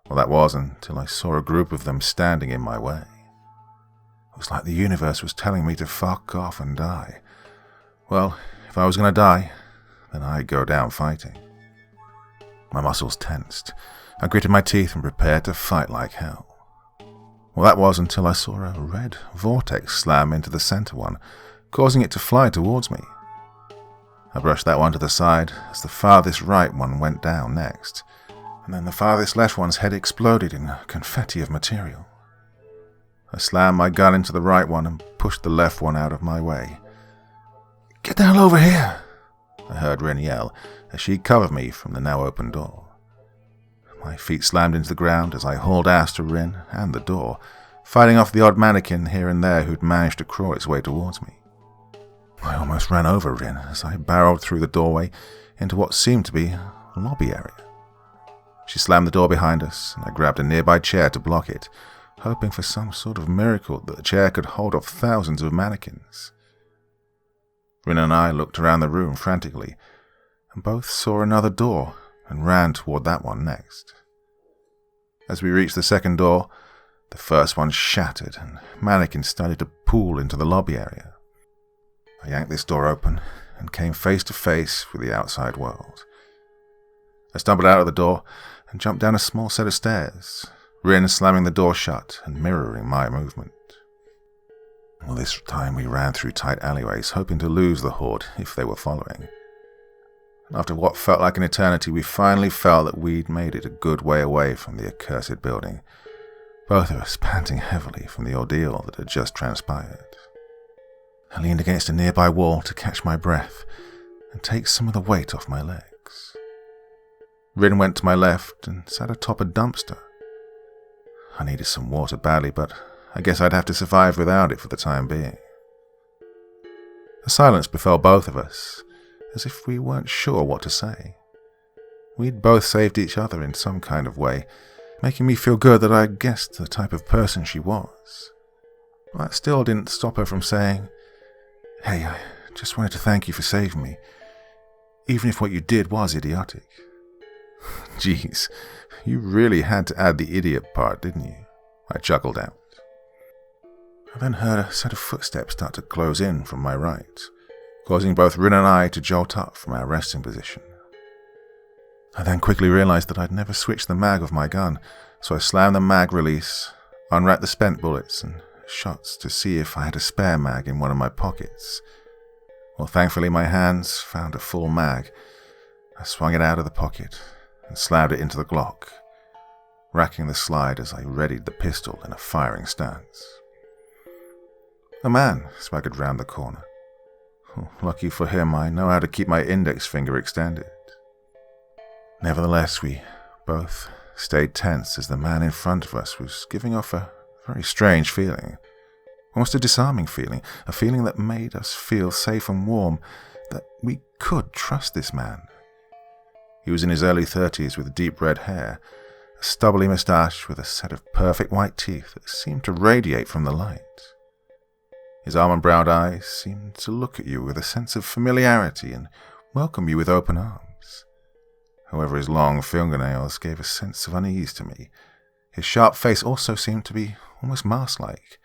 Well, that was until I saw a group of them standing in my way. It was like the universe was telling me to fuck off and die. Well, if I was going to die, then I'd go down fighting. My muscles tensed. I gritted my teeth and prepared to fight like hell. Well, that was until I saw a red vortex slam into the center one, causing it to fly towards me. I brushed that one to the side as the farthest right one went down next, and then the farthest left one's head exploded in a confetti of material. I slammed my gun into the right one and pushed the left one out of my way. "Get the hell over here!" I heard Rin yell as she covered me from the now open door. My feet slammed into the ground as I hauled ass to Rin and the door, fighting off the odd mannequin here and there who'd managed to crawl its way towards me. I almost ran over Rin as I barreled through the doorway into what seemed to be a lobby area. She slammed the door behind us, and I grabbed a nearby chair to block it, hoping for some sort of miracle that the chair could hold off thousands of mannequins. Rin and I looked around the room frantically, and both saw another door and ran toward that one next. As we reached the second door, the first one shattered and mannequins started to pool into the lobby area. I yanked this door open and came face to face with the outside world. I stumbled out of the door and jumped down a small set of stairs, Rin slamming the door shut and mirroring my movement. Well, this time we ran through tight alleyways, hoping to lose the horde if they were following. After what felt like an eternity, we finally felt that we'd made it a good way away from the accursed building, both of us panting heavily from the ordeal that had just transpired. I leaned against a nearby wall to catch my breath and take some of the weight off my legs. Rin went to my left and sat atop a dumpster. I needed some water badly, but I guess I'd have to survive without it for the time being. A silence befell both of us, as if we weren't sure what to say. We'd both saved each other in some kind of way, making me feel good that I'd guessed the type of person she was. That still didn't stop her from saying, "Hey, I just wanted to thank you for saving me, even if what you did was idiotic." Jeez, you really had to add the idiot part, didn't you? I chuckled out. I then heard a set of footsteps start to close in from my right, causing both Rin and I to jolt up from our resting position. I then quickly realized that I'd never switched the mag of my gun, so I slammed the mag release, unwrapped the spent bullets and shots to see if I had a spare mag in one of my pockets. Well, thankfully my hands found a full mag. I swung it out of the pocket and slammed it into the Glock, racking the slide as I readied the pistol in a firing stance. A man swaggered round the corner. Lucky for him, I know how to keep my index finger extended. Nevertheless, we both stayed tense as the man in front of us was giving off a very strange feeling, almost a disarming feeling, a feeling that made us feel safe and warm, that we could trust this man. He was in his early 30s with deep red hair, a stubbly moustache with a set of perfect white teeth that seemed to radiate from the light. His almond-browed eyes seemed to look at you with a sense of familiarity and welcome you with open arms. However, his long fingernails gave a sense of unease to me. His sharp face also seemed to be almost mask-like.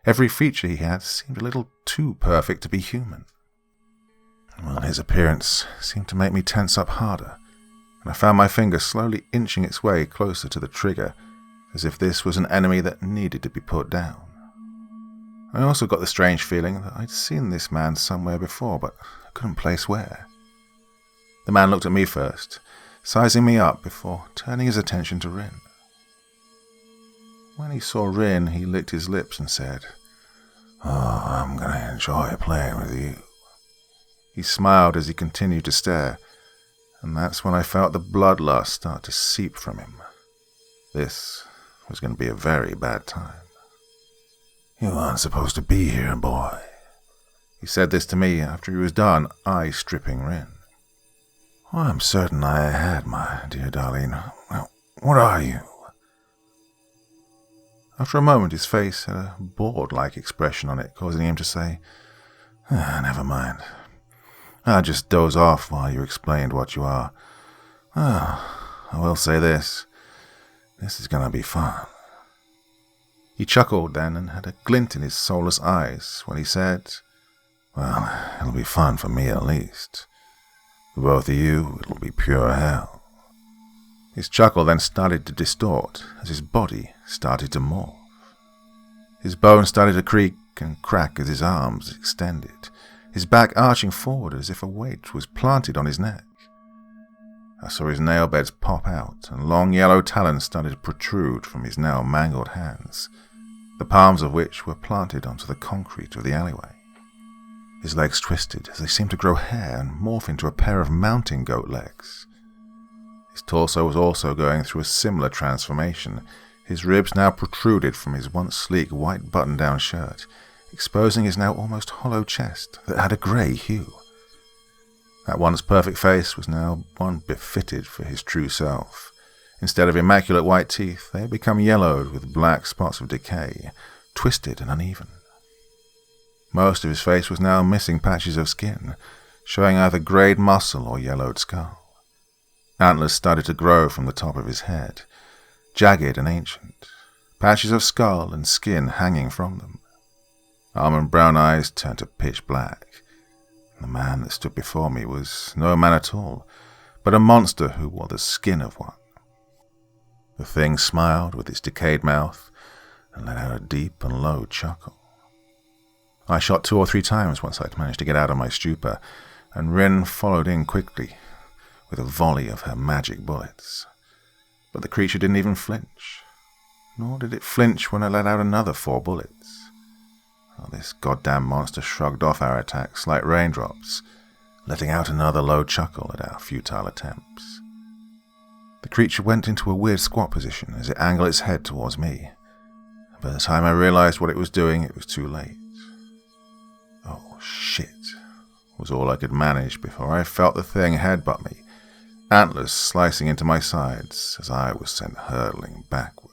Every feature he had seemed a little too perfect to be human. Well, his appearance seemed to make me tense up harder, and I found my finger slowly inching its way closer to the trigger, as if this was an enemy that needed to be put down. I also got the strange feeling that I'd seen this man somewhere before, but I couldn't place where. The man looked at me first, sizing me up before turning his attention to Rin. When he saw Rin, he licked his lips and said, "Oh, I'm going to enjoy playing with you." He smiled as he continued to stare, and that's when I felt the bloodlust start to seep from him. This was going to be a very bad time. "You aren't supposed to be here, boy." He said this to me after he was done eye-stripping Rin. "I'm certain I had, my dear Darlene. Well, what are you?" After a moment, his face had a bored-like expression on it, causing him to say, "Never mind. I'll just doze off while you explained what you are. I will say this. This is going to be fun." He chuckled then and had a glint in his soulless eyes when he said, "Well, it'll be fun for me at least. For both of you, it'll be pure hell." His chuckle then started to distort as his body started to morph. His bones started to creak and crack as his arms extended, his back arching forward as if a weight was planted on his neck. I saw his nail beds pop out, and long yellow talons started to protrude from his now mangled hands, the palms of which were planted onto the concrete of the alleyway. His legs twisted as they seemed to grow hair and morph into a pair of mountain goat legs. His torso was also going through a similar transformation. His ribs now protruded from his once sleek white button-down shirt, exposing his now almost hollow chest that had a grey hue. That once perfect face was now one befitted for his true self. Instead of immaculate white teeth, they had become yellowed with black spots of decay, twisted and uneven. Most of his face was now missing patches of skin, showing either greyed muscle or yellowed skull. Antlers started to grow from the top of his head, jagged and ancient, patches of skull and skin hanging from them. Almond brown eyes turned to pitch black. The man that stood before me was no man at all, but a monster who wore the skin of one. The thing smiled with its decayed mouth and let out a deep and low chuckle. I shot 2 or 3 times once I'd managed to get out of my stupor, and Rin followed in quickly with a volley of her magic bullets. But the creature didn't even flinch, nor did it flinch when I let out another 4 bullets. This goddamn monster shrugged off our attacks like raindrops, letting out another low chuckle at our futile attempts. The creature went into a weird squat position as it angled its head towards me. By the time I realized what it was doing, it was too late. "Oh, shit," was all I could manage before I felt the thing headbutt me, antlers slicing into my sides as I was sent hurtling backward.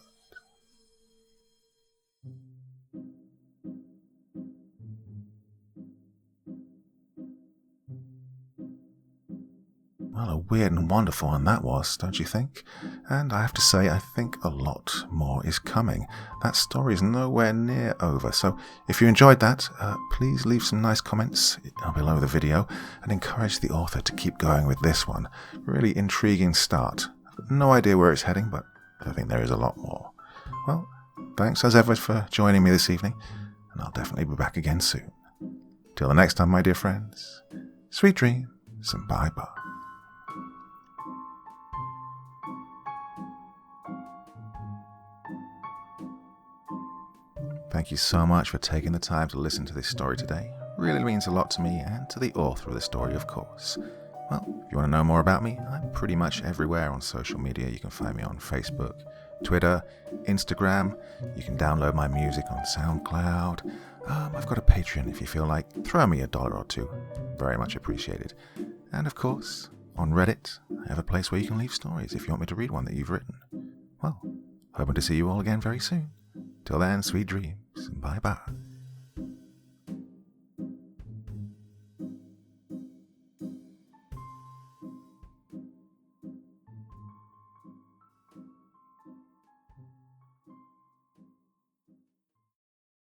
Well, a weird and wonderful one that was, don't you think? And I have to say, I think a lot more is coming. That story is nowhere near over, so if you enjoyed that, please leave some nice comments below the video and encourage the author to keep going with this one. Really intriguing start. No idea where it's heading, but I think there is a lot more. Well, thanks as ever for joining me this evening, and I'll definitely be back again soon. Till the next time, my dear friends, sweet dreams and bye-bye. Thank you so much for taking the time to listen to this story today. It really means a lot to me and to the author of the story, of course. Well, if you want to know more about me, I'm pretty much everywhere on social media. You can find me on Facebook, Twitter, Instagram. You can download my music on SoundCloud. I've got a Patreon if you feel like. Throw me $1 or 2. Very much appreciated. And of course, on Reddit, I have a place where you can leave stories if you want me to read one that you've written. Well, hoping to see you all again very soon. Till then, sweet dreams, and bye-bye.